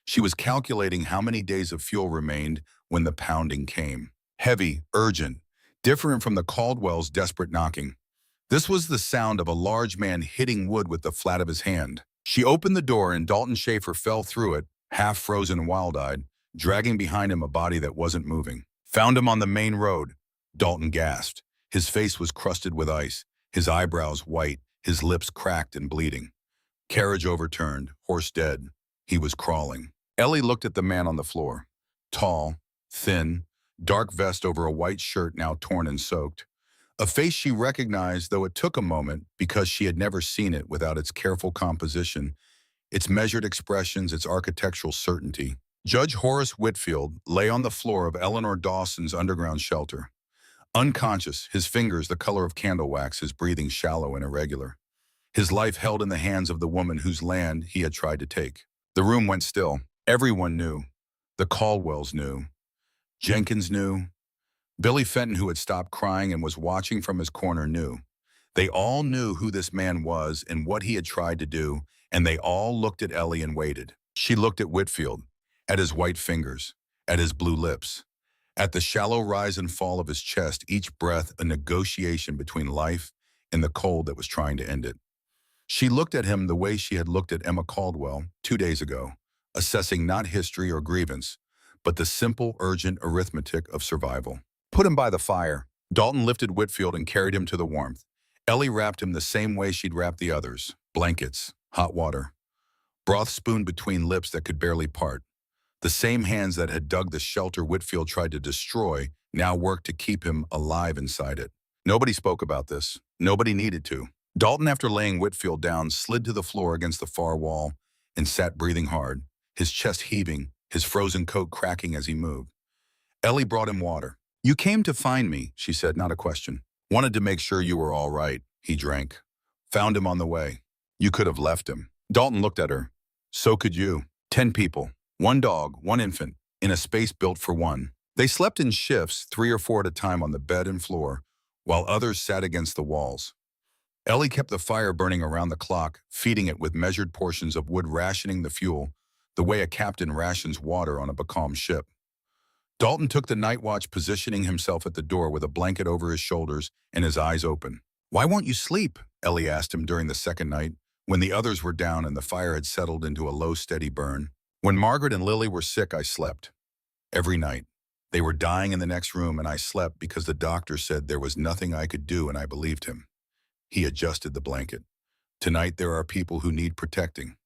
She was calculating how many days of fuel remained when the pounding came. Heavy, urgent, different from the Caldwell's desperate knocking. This was the sound of a large man hitting wood with the flat of his hand. She opened the door and Dalton Schaefer fell through it, half frozen and wild-eyed, dragging behind him a body that wasn't moving. Found him on the main road, Dalton gasped. His face was crusted with ice, his eyebrows white, his lips cracked and bleeding. Carriage overturned, horse dead. He was crawling. Ellie looked at the man on the floor. Tall, thin, dark vest over a white shirt now torn and soaked. A face she recognized, though it took a moment, because she had never seen it without its careful composition, its measured expressions, its architectural certainty. Judge Horace Whitfield lay on the floor of Eleanor Dawson's underground shelter. Unconscious, his fingers the color of candle wax, his breathing shallow and irregular. His life held in the hands of the woman whose land he had tried to take. The room went still. Everyone knew. The Caldwells knew. Jenkins knew. Billy Fenton, who had stopped crying and was watching from his corner, knew. They all knew who this man was and what he had tried to do, and they all looked at Ellie and waited. She looked at Whitfield, at his white fingers, at his blue lips, at the shallow rise and fall of his chest, each breath a negotiation between life and the cold that was trying to end it. She looked at him the way she had looked at Emma Caldwell 2 days ago, assessing not history or grievance, but the simple, urgent arithmetic of survival. Put him by the fire. Dalton lifted Whitfield and carried him to the warmth. Ellie wrapped him the same way she'd wrapped the others. Blankets, hot water, broth spooned between lips that could barely part. The same hands that had dug the shelter Whitfield tried to destroy now worked to keep him alive inside it. Nobody spoke about this. Nobody needed to. Dalton, after laying Whitfield down, slid to the floor against the far wall and sat breathing hard, his chest heaving, his frozen coat cracking as he moved. Ellie brought him water. "You came to find me," she said, not a question. "Wanted to make sure you were all right." He drank. "Found him on the way. You could have left him." Dalton looked at her. "So could you. 10 people. 1 dog, 1 infant, in a space built for 1. They slept in shifts, 3 or 4 at a time on the bed and floor, while others sat against the walls. Ellie kept the fire burning around the clock, feeding it with measured portions of wood, rationing the fuel, the way a captain rations water on a becalmed ship. Dalton took the night watch, positioning himself at the door with a blanket over his shoulders and his eyes open. "Why won't you sleep?" Ellie asked him during the second night, when the others were down and the fire had settled into a low, steady burn. "When Margaret and Lily were sick, I slept. Every night. They were dying in the next room, and I slept because the doctor said there was nothing I could do, and I believed him." He adjusted the blanket. "Tonight there are people who need protecting.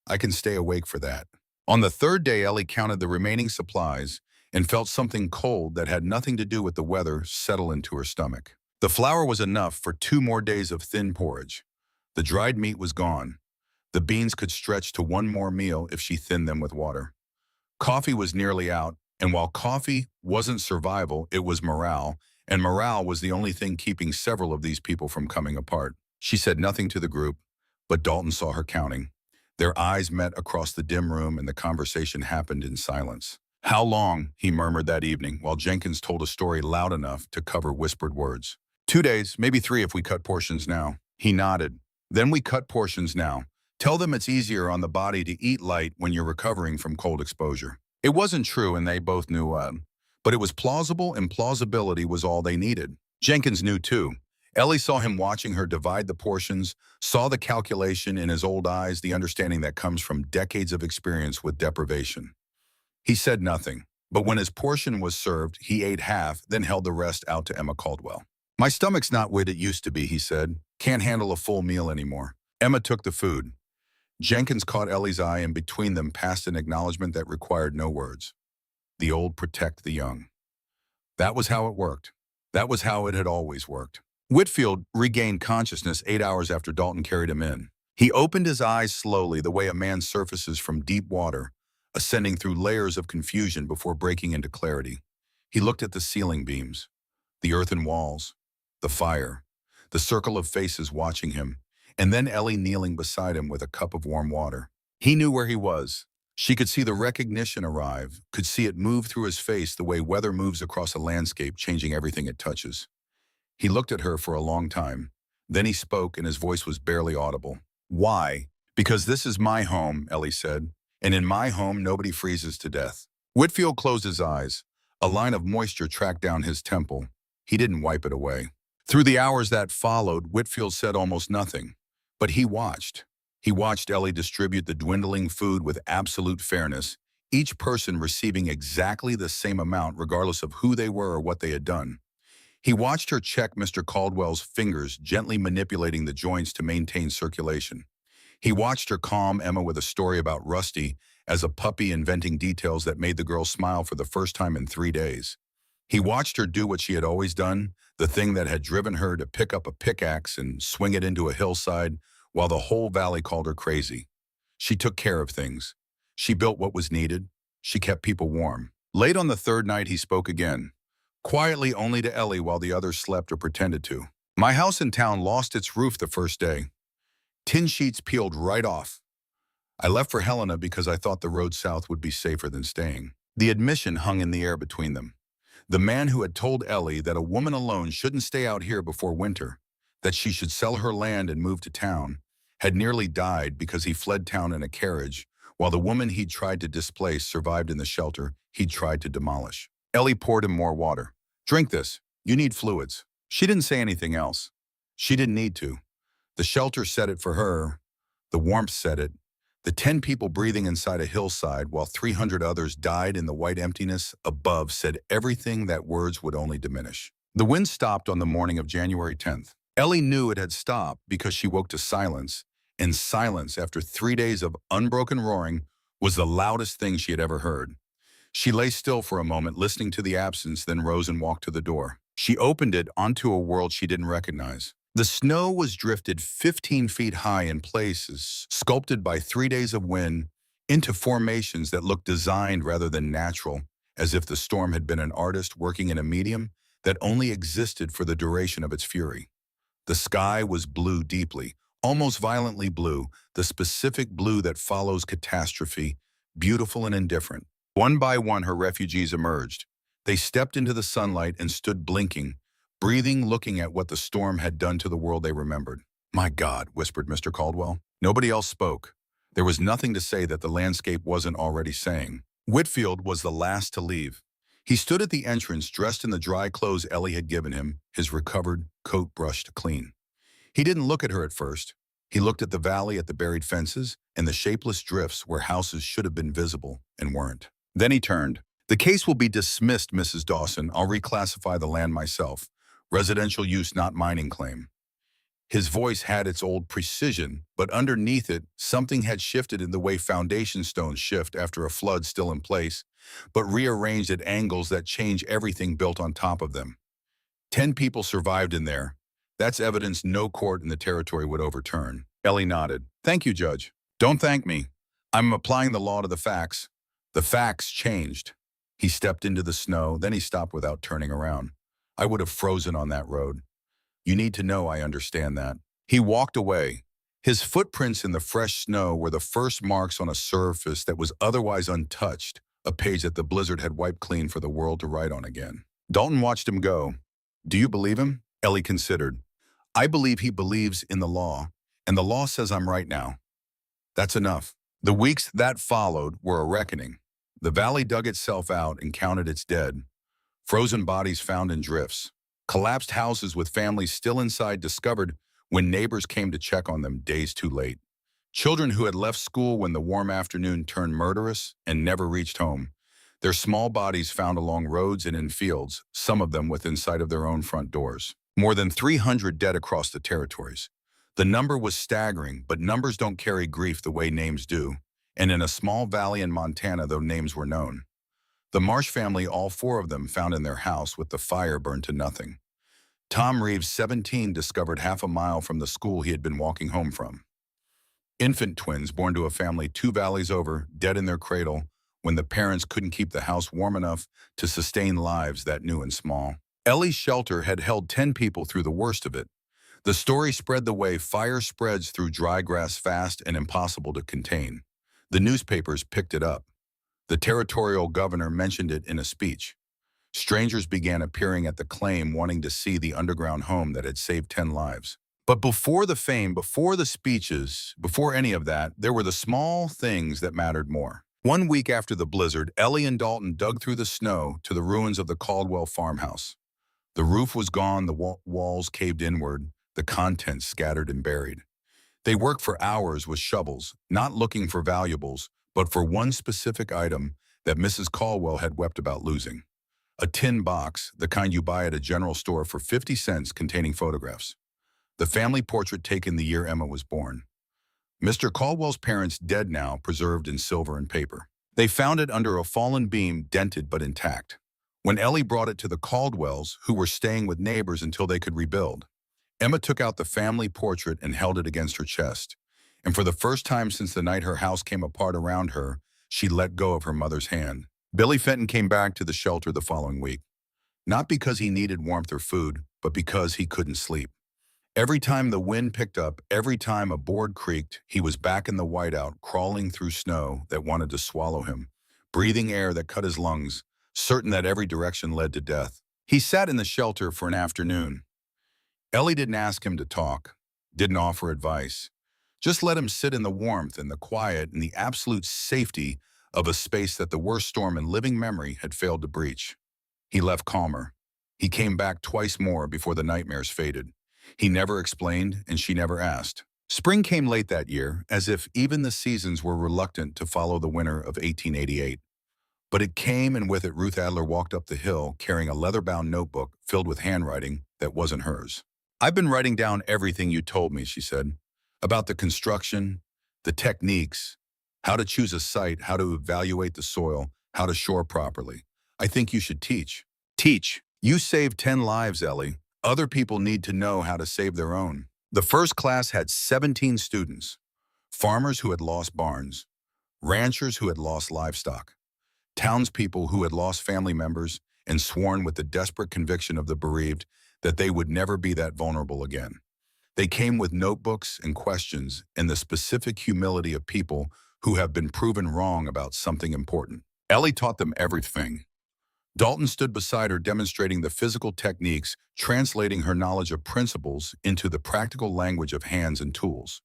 I can stay awake for that." On the third day, Ellie counted the remaining supplies and felt something cold that had nothing to do with the weather settle into her stomach. The flour was enough for 2 more days of thin porridge. The dried meat was gone. The beans could stretch to 1 more meal if she thinned them with water. Coffee was nearly out, and while coffee wasn't survival, it was morale, and morale was the only thing keeping several of these people from coming apart. She said nothing to the group, but Dalton saw her counting. Their eyes met across the dim room, and the conversation happened in silence. "How long?" he murmured that evening, while Jenkins told a story loud enough to cover whispered words. 2 days, maybe 3 if we cut portions now." He nodded. "Then we cut portions now. Tell them it's easier on the body to eat light when you're recovering from cold exposure." It wasn't true, and they both knew but it was plausible, and plausibility was all they needed. Jenkins knew too. Ellie saw him watching her divide the portions, saw the calculation in his old eyes, the understanding that comes from decades of experience with deprivation. He said nothing, but when his portion was served, he ate half, then held the rest out to Emma Caldwell. "My stomach's not what it used to be," he said. "Can't handle a full meal anymore." Emma took the food. Jenkins caught Ellie's eye, and between them passed an acknowledgement that required no words. The old protect the young. That was how it worked. That was how it had always worked. Whitfield regained consciousness 8 hours after Dalton carried him in. He opened his eyes slowly, the way a man surfaces from deep water, ascending through layers of confusion before breaking into clarity. He looked at the ceiling beams, the earthen walls, the fire, the circle of faces watching him, and then Ellie kneeling beside him with a cup of warm water. He knew where he was. She could see the recognition arrive, could see it move through his face the way weather moves across a landscape, changing everything it touches. He looked at her for a long time. Then he spoke, and his voice was barely audible. "Why?" "Because this is my home," Ellie said. "And in my home, nobody freezes to death." Whitfield closed his eyes. A line of moisture tracked down his temple. He didn't wipe it away. Through the hours that followed, Whitfield said almost nothing. But he watched. He watched Ellie distribute the dwindling food with absolute fairness, each person receiving exactly the same amount regardless of who they were or what they had done. He watched her check Mr. Caldwell's fingers, gently manipulating the joints to maintain circulation. He watched her calm Emma with a story about Rusty as a puppy, inventing details that made the girl smile for the first time in 3 days. He watched her do what she had always done, the thing that had driven her to pick up a pickaxe and swing it into a hillside while the whole valley called her crazy. She took care of things. She built what was needed. She kept people warm. Late on the third night, he spoke again, quietly only to Ellie while the others slept or pretended to. "My house in town lost its roof the first day. Tin sheets peeled right off. I left for Helena because I thought the road south would be safer than staying." The admission hung in the air between them. The man who had told Ellie that a woman alone shouldn't stay out here before winter, that she should sell her land and move to town, had nearly died because he fled town in a carriage, while the woman he'd tried to displace survived in the shelter he'd tried to demolish. Ellie poured him more water. "Drink this. You need fluids." She didn't say anything else. She didn't need to. The shelter said it for her. The warmth said it. The 10 people breathing inside a hillside while 300 others died in the white emptiness above said everything that words would only diminish. The wind stopped on the morning of January 10th. Ellie knew it had stopped because she woke to silence, and silence after 3 days of unbroken roaring was the loudest thing she had ever heard. She lay still for a moment, listening to the absence, then rose and walked to the door. She opened it onto a world she didn't recognize. The snow was drifted 15 feet high in places, sculpted by 3 days of wind into formations that looked designed rather than natural, as if the storm had been an artist working in a medium that only existed for the duration of its fury. The sky was blue deeply, almost violently blue, the specific blue that follows catastrophe, beautiful and indifferent. One by one, her refugees emerged. They stepped into the sunlight and stood blinking, breathing, looking at what the storm had done to the world they remembered. "My God," whispered Mr. Caldwell. Nobody else spoke. There was nothing to say that the landscape wasn't already saying. Whitfield was the last to leave. He stood at the entrance, dressed in the dry clothes Ellie had given him, his recovered coat brushed clean. He didn't look at her at first. He looked at the valley, at the buried fences, and the shapeless drifts where houses should have been visible and weren't. Then he turned. "The case will be dismissed, Mrs. Dawson. I'll reclassify the land myself. Residential use, not mining claim." His voice had its old precision, but underneath it, something had shifted in the way foundation stones shift after a flood still in place, but rearranged at angles that change everything built on top of them. 10 people survived in there. That's evidence no court in the territory would overturn. Ellie nodded. "Thank you, Judge." "Don't thank me. I'm applying the law to the facts." The facts changed. He stepped into the snow, then he stopped without turning around. "I would have frozen on that road. You need to know I understand that." He walked away. His footprints in the fresh snow were the first marks on a surface that was otherwise untouched, a page that the blizzard had wiped clean for the world to write on again. Dalton watched him go. "Do you believe him?" Ellie considered. "I believe he believes in the law, and the law says I'm right now. That's enough." The weeks that followed were a reckoning. The valley dug itself out and counted its dead. Frozen bodies found in drifts. Collapsed houses with families still inside discovered when neighbors came to check on them days too late. Children who had left school when the warm afternoon turned murderous and never reached home. Their small bodies found along roads and in fields, some of them within sight of their own front doors. More than 300 dead across the territories. The number was staggering, but numbers don't carry grief the way names do. And in a small valley in Montana, though names were known. The Marsh family, all 4 of them, found in their house with the fire burned to nothing. Tom Reeves, 17, discovered half a mile from the school he had been walking home from. Infant twins born to a family 2 valleys over, dead in their cradle, when the parents couldn't keep the house warm enough to sustain lives that new and small. Ellie's shelter had held 10 people through the worst of it. The story spread the way fire spreads through dry grass fast and impossible to contain. The newspapers picked it up. The territorial governor mentioned it in a speech. Strangers began appearing at the claim wanting to see the underground home that had saved 10 lives. But before the fame, before the speeches, before any of that, there were the small things that mattered more. One week after the blizzard, Ellie and Dalton dug through the snow to the ruins of the Caldwell farmhouse. The roof was gone, the walls caved inward, the contents scattered and buried. They worked for hours with shovels, not looking for valuables, but for one specific item that Mrs. Caldwell had wept about losing. A tin box, the kind you buy at a general store for 50 cents, containing photographs. The family portrait taken the year Emma was born. Mr. Caldwell's parents, dead now, preserved in silver and paper. They found it under a fallen beam, dented but intact. When Ellie brought it to the Caldwells, who were staying with neighbors until they could rebuild, Emma took out the family portrait and held it against her chest. And for the first time since the night her house came apart around her, she let go of her mother's hand. Billy Fenton came back to the shelter the following week, not because he needed warmth or food, but because he couldn't sleep. Every time the wind picked up, every time a board creaked, he was back in the whiteout, crawling through snow that wanted to swallow him, breathing air that cut his lungs, certain that every direction led to death. He sat in the shelter for an afternoon. Ellie didn't ask him to talk, didn't offer advice, just let him sit in the warmth and the quiet and the absolute safety of a space that the worst storm in living memory had failed to breach. He left calmer. He came back twice more before the nightmares faded. He never explained, and she never asked. Spring came late that year, as if even the seasons were reluctant to follow the winter of 1888. But it came, and with it Ruth Adler walked up the hill carrying a leather-bound notebook filled with handwriting that wasn't hers. "I've been writing down everything you told me," she said, "about the construction, the techniques, how to choose a site, how to evaluate the soil, how to shore properly. I think you should teach." "Teach? You saved 10 lives, Ellie. Other people need to know how to save their own." The first class had 17 students, farmers who had lost barns, ranchers who had lost livestock, townspeople who had lost family members and sworn with the desperate conviction of the bereaved that they would never be that vulnerable again. They came with notebooks and questions and the specific humility of people who have been proven wrong about something important. Ellie taught them everything. Dalton stood beside her, demonstrating the physical techniques, translating her knowledge of principles into the practical language of hands and tools.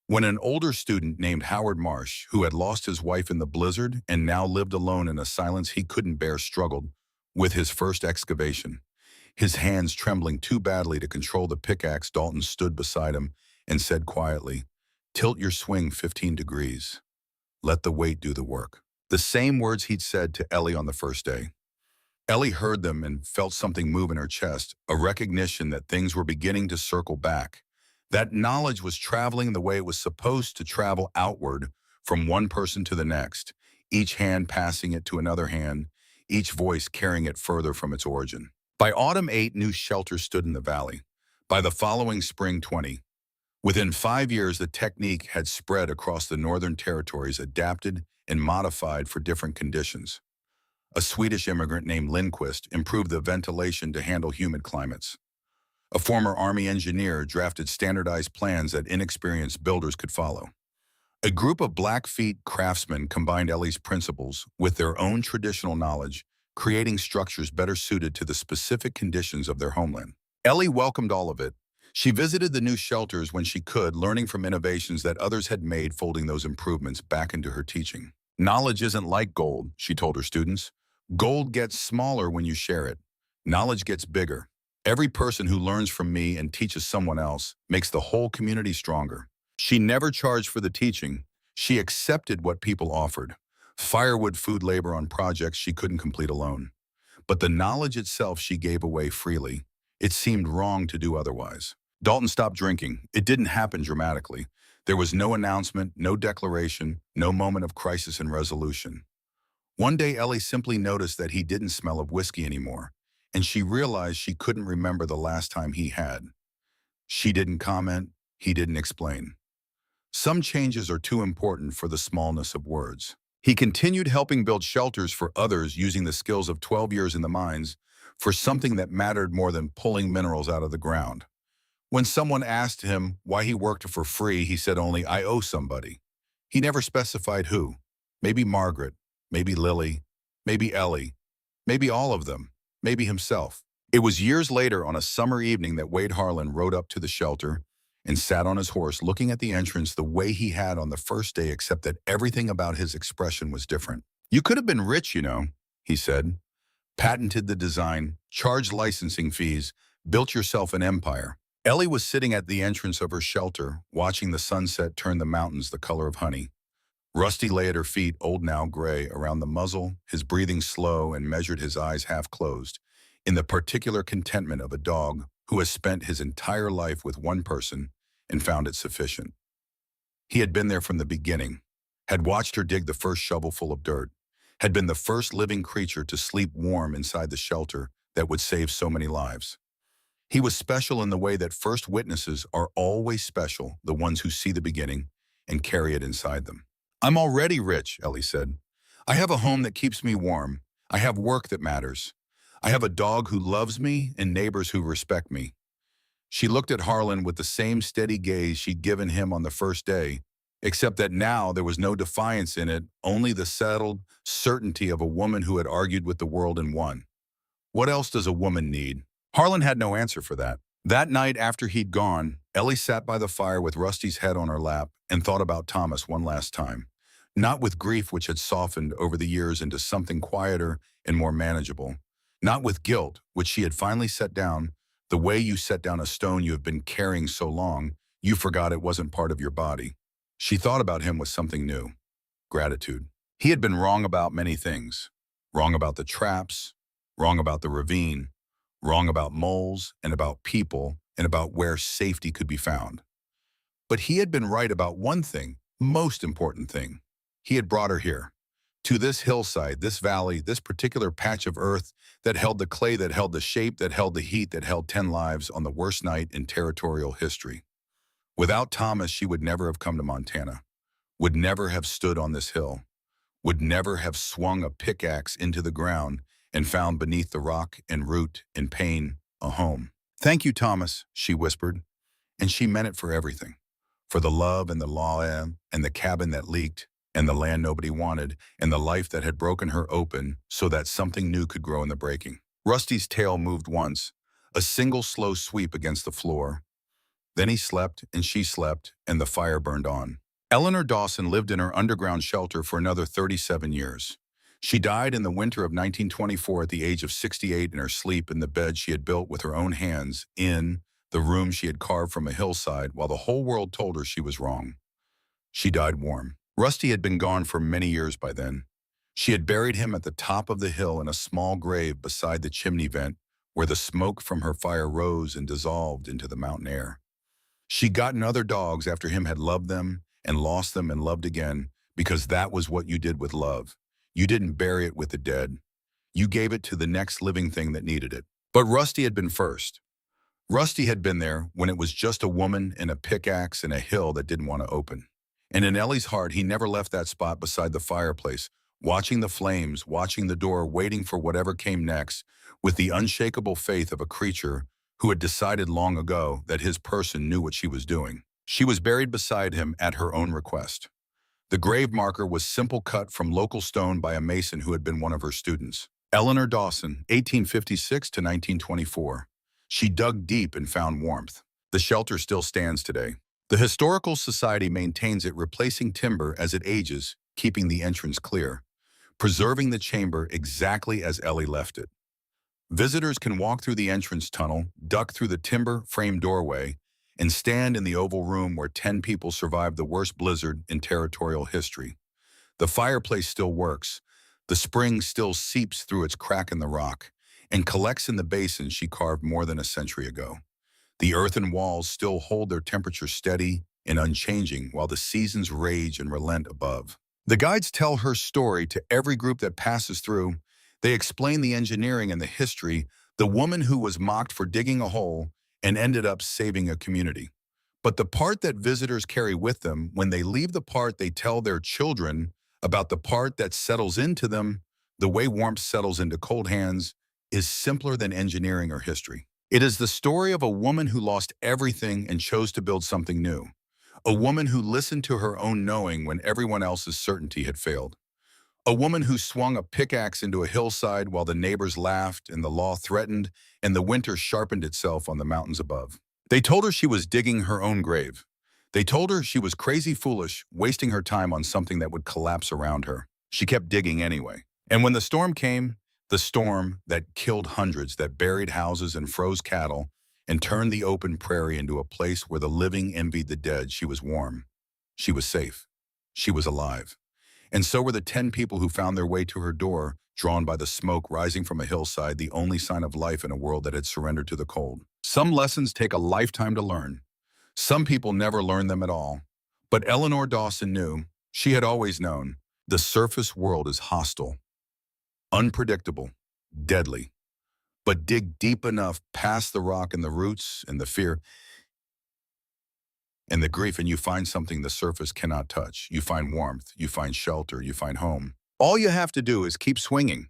When an older student named Howard Marsh, who had lost his wife in the blizzard and now lived alone in a silence he couldn't bear, struggled with his first excavation, his hands trembling too badly to control the pickaxe, Dalton stood beside him and said quietly, "Tilt your swing 15 degrees. Let the weight do the work." The same words he'd said to Ellie on the first day. Ellie heard them and felt something move in her chest, a recognition that things were beginning to circle back. That knowledge was traveling the way it was supposed to travel, outward from one person to the next, each hand passing it to another hand, each voice carrying it further from its origin. By autumn, 8 new shelters stood in the valley. By the following spring, 20. Within 5 years, the technique had spread across the northern territories, adapted and modified for different conditions. A Swedish immigrant named Lindquist improved the ventilation to handle humid climates. A former Army engineer drafted standardized plans that inexperienced builders could follow. A group of Blackfeet craftsmen combined Ellie's principles with their own traditional knowledge, creating structures better suited to the specific conditions of their homeland. Ellie welcomed all of it. She visited the new shelters when she could, learning from innovations that others had made, folding those improvements back into her teaching. "Knowledge isn't like gold," she told her students. "Gold gets smaller when you share it. Knowledge gets bigger. Every person who learns from me and teaches someone else makes the whole community stronger." She never charged for the teaching. She accepted what people offered. Firewood, food, labor on projects she couldn't complete alone. But the knowledge itself she gave away freely. It seemed wrong to do otherwise. Dalton stopped drinking. It didn't happen dramatically. There was no announcement, no declaration, no moment of crisis and resolution. One day, Ellie simply noticed that he didn't smell of whiskey anymore, and she realized she couldn't remember the last time he had. She didn't comment. He didn't explain. Some changes are too important for the smallness of words. He continued helping build shelters for others, using the skills of 12 years in the mines for something that mattered more than pulling minerals out of the ground. When someone asked him why he worked for free, he said only, "I owe somebody." He never specified who. Maybe Margaret, maybe Lily, maybe Ellie, maybe all of them, maybe himself. It was years later on a summer evening that Wade Harlan rode up to the shelter and sat on his horse looking at the entrance the way he had on the first day, except that everything about his expression was different. "You could have been rich, you know," he said. "Patented the design, charged licensing fees, built yourself an empire." Ellie was sitting at the entrance of her shelter, watching the sunset turn the mountains the color of honey. Rusty lay at her feet, old now gray, around the muzzle, his breathing slow and measured, his eyes half closed, in the particular contentment of a dog who has spent his entire life with one person and found it sufficient. He had been there from the beginning, had watched her dig the first shovelful of dirt, had been the first living creature to sleep warm inside the shelter that would save so many lives. He was special in the way that first witnesses are always special, the ones who see the beginning and carry it inside them. "I'm already rich," Ellie said. "I have a home that keeps me warm. I have work that matters. I have a dog who loves me and neighbors who respect me." She looked at Harlan with the same steady gaze she'd given him on the first day, except that now there was no defiance in it, only the settled certainty of a woman who had argued with the world and won. What else does a woman need? Harlan had no answer for that. That night after he'd gone, Ellie sat by the fire with Rusty's head on her lap and thought about Thomas one last time. Not with grief which had softened over the years into something quieter and more manageable. Not with guilt, which she had finally set down, the way you set down a stone you have been carrying so long, you forgot it wasn't part of your body. She thought about him with something new. Gratitude. He had been wrong about many things. Wrong about the traps, wrong about the ravine, wrong about moles and about people and about where safety could be found. But he had been right about one thing, most important thing. He had brought her here, to this hillside, this valley, this particular patch of earth that held the clay, that held the shape, that held the heat, that held 10 lives on the worst night in territorial history. Without Thomas, she would never have come to Montana, would never have stood on this hill, would never have swung a pickaxe into the ground and found beneath the rock and root and pain a home. "Thank you, Thomas," she whispered, and she meant it for everything. For the love and the law and the cabin that leaked, and the land nobody wanted, and the life that had broken her open so that something new could grow in the breaking. Rusty's tail moved once, a single slow sweep against the floor. Then he slept, and she slept, and the fire burned on. Eleanor Dawson lived in her underground shelter for another 37 years. She died in the winter of 1924 at the age of 68 in her sleep in the bed she had built with her own hands in the room she had carved from a hillside while the whole world told her she was wrong. She died warm. Rusty had been gone for many years by then. She had buried him at the top of the hill in a small grave beside the chimney vent where the smoke from her fire rose and dissolved into the mountain air. She'd gotten other dogs after him, had loved them and lost them and loved again, because that was what you did with love. You didn't bury it with the dead. You gave it to the next living thing that needed it. But Rusty had been first. Rusty had been there when it was just a woman and a pickaxe and a hill that didn't want to open. And in Ellie's heart, he never left that spot beside the fireplace, watching the flames, watching the door, waiting for whatever came next, with the unshakable faith of a creature who had decided long ago that his person knew what she was doing. She was buried beside him at her own request. The grave marker was simple, cut from local stone by a mason who had been one of her students. Eleanor Dawson, 1856 to 1924. She dug deep and found warmth. The shelter still stands today. The Historical Society maintains it, replacing timber as it ages, keeping the entrance clear, preserving the chamber exactly as Ellie left it. Visitors can walk through the entrance tunnel, duck through the timber-framed doorway, and stand in the oval room where 10 people survived the worst blizzard in territorial history. The fireplace still works. The spring still seeps through its crack in the rock and collects in the basin she carved more than a century ago. The earthen walls still hold their temperature steady and unchanging while the seasons rage and relent above. The guides tell her story to every group that passes through. They explain the engineering and the history, the woman who was mocked for digging a hole and ended up saving a community. But the part that visitors carry with them, when they leave the part they tell their children about the part that settles into them, the way warmth settles into cold hands, is simpler than engineering or history. It is the story of a woman who lost everything and chose to build something new. A woman who listened to her own knowing when everyone else's certainty had failed. A woman who swung a pickaxe into a hillside while the neighbors laughed and the law threatened and the winter sharpened itself on the mountains above. They told her she was digging her own grave. They told her she was crazy foolish, wasting her time on something that would collapse around her. She kept digging anyway. And when the storm came, the storm that killed hundreds, that buried houses and froze cattle, and turned the open prairie into a place where the living envied the dead, she was warm. She was safe. She was alive. And so were the 10 people who found their way to her door, drawn by the smoke rising from a hillside, the only sign of life in a world that had surrendered to the cold. Some lessons take a lifetime to learn. Some people never learn them at all. But Eleanor Dawson knew, she had always known, the surface world is hostile, unpredictable, deadly. But dig deep enough past the rock and the roots and the fear and the grief, and you find something the surface cannot touch. You find warmth, you find shelter, you find home. All you have to do is keep swinging.